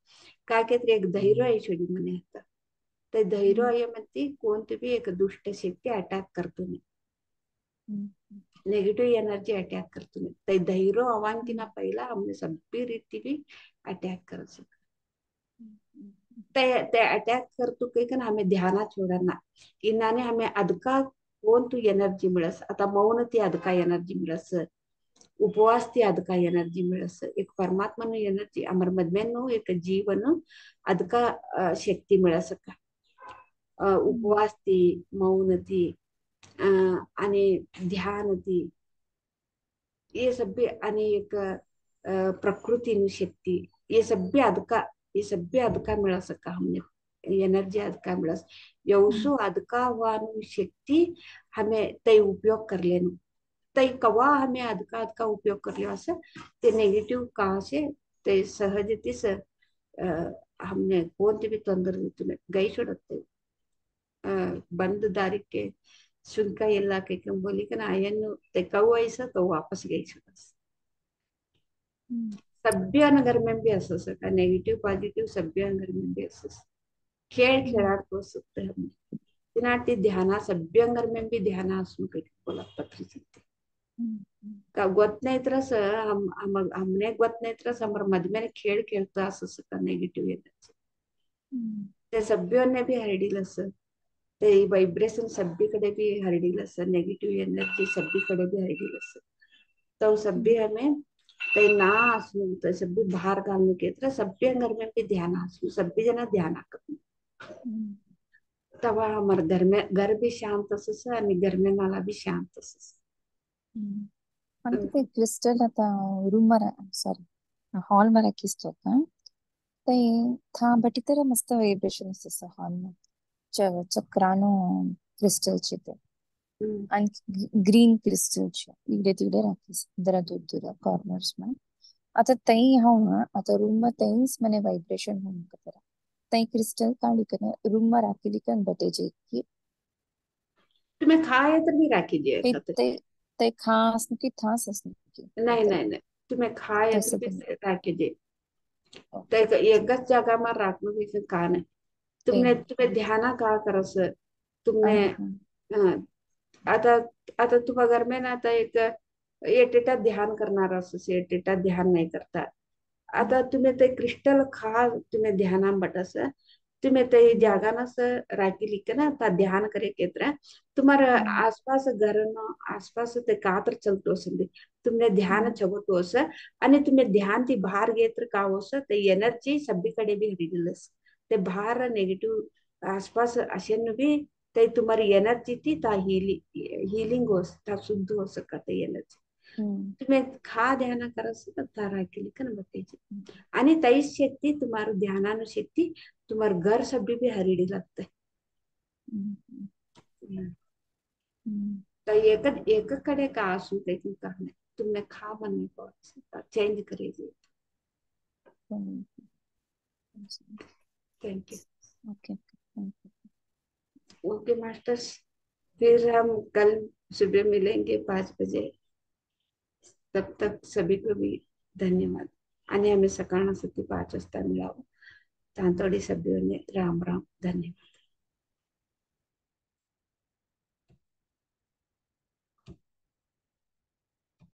काय के एक धैर्य आहे छोडी मने आता ते धैर्य आहे म्हणते कोणती बी एक दुष्ट शक्ती अटॅक करतो नाही नेगेटिव्ह एनर्जी अटॅक करतो नाही ते धैर्य अवांतिना पहिला हमने सभी रीति भी अटॅक कर सकते ते अटॅक करतो काही का हमें ध्याना छोडना इनाने हमें अदका कोण तू एनर्जी मिळस आता मौन ती अदका एनर्जी मिळस उपवास ती अदका एनर्जी मिळस एक परमात्मा एनर्जी अमर मधमेनो एक जीवन अदका शक्ती मिळस का उपवास ती मौन ती आणि ध्यान ती ये सभी आणि एक प्रकृति शक्ति ये सभी अदका मिळा सका हमने एनर्जी अदका मिळा यौसु अदका वानु शक्ति हमें तय उपयोग कर लेनु तय कवा हमें अदका अदका उपयोग कर लिया असं ते नेगेटिव्ह कहा से ते सहजतीस हमने कोणते भी ತೊಂದರೆ ಇತ್ತು गई छोड़ते बंद दारी के सुनका ಎಲ್ಲ के बोली कि ना आयन ते कौ ऐसा तो वापस गई छोड़ा सभ्य घर में भी असं सका नेगेटिव्ह पॉझिटिव्ह सभ्य घर में भी असं खेळ खेळात बसते हमने तिनाटी ध्याना सभ्य घर में भी ध्याना असून काही बोला पत्री सकते का ಗೊತ್ತ नाही ತ್ರಸ हमने ಗೊತ್ತ नाही ತ್ರस हमर मधमेने खेळ खेळतो असं सका नेगेटिव्ह एनर्जी ते सभ्योने भी हरडील असं ते वाइब्रेशन सभीकडे भी हरडील असं नेगेटिव्ह एनर्जी सभीकडे भी हरडील असं तो सभी हमें ते ना असू तर सभी बाहर घालून के तर सभ्य घर में भी ध्यान असू सभी जना ध्यान करतो तवा हमार घर भी शांत असस आणि घर में नाला भी शांत असस అంటే ते क्रिस्टल आता रूम वर सॉरी हॉल वर किस्त होता ते था बटी तर मस्त व्हायब्रेशन असतं हॉल मध्ये चक्रानो क्रिस्टलचे ते आणि ग्रीन क्रिस्टलचे इकडे तिकडे राखीस जरा दूर दूर कॉर्नर्स मध्ये आता तई हाव ना आता रूम में तईस मने वाइब्रेशन होऊन कतरा तई क्रिस्टल काढी कने रूम में राखीली कन बटे जे की तुम्ही खाय तर मी राखी दे ते ते खास की थास असं की नाही नाही नाही तुम्ही खाय तर तसं भी पण राखी दे ते एकच जागा में राखणं की का नाही तुमने तुम्ही ध्याना का करस तुमने आता आता तुम्हा घर में ना आता एक एटेटा ध्यान करणार असस एटेटा ध्यान नाही करता आता तुम्ही ते क्रिस्टल खा तुम्ही ध्याना बटस तुम्ही ते जागा नस राखी लिख ना ता ध्यान करे केत्र तुम्हारे आसपास घर न आसपास ते कातर चलतो असंदी तुमने ध्यान छवतोस आणि तुम्ही ध्यान ती बाहेर घेतर का होस ते एनर्जी सभीकडे भी हरिदिलस ते बाहेर नेगेटिव्ह आसपास असेन भी ते तुम्हारी एनर्जी ती ता हीलिंग होस ता शुद्ध हो सकत एनर्जी तुम्ही खा ध्यान करस ता राखी लिख ना बतेची आणि तईस शक्ती तुम्हारो ध्यानानु शक्ती तुम्हार घर सभी भी हरिडी लगता है तो एक कडे का आसू लेकिन कहने तुमने खा बनने को चेंज करेगी. Thank you. Okay. Okay masters, फिर हम कल सुबह मिलेंगे 5 बजे. तब तक सभी को भी धन्यवाद. आणि आम्ही सकाळ सुट्टी 5 वाजता मिळावं. तांतोडी सभ्योने राम राम. धन्यवाद.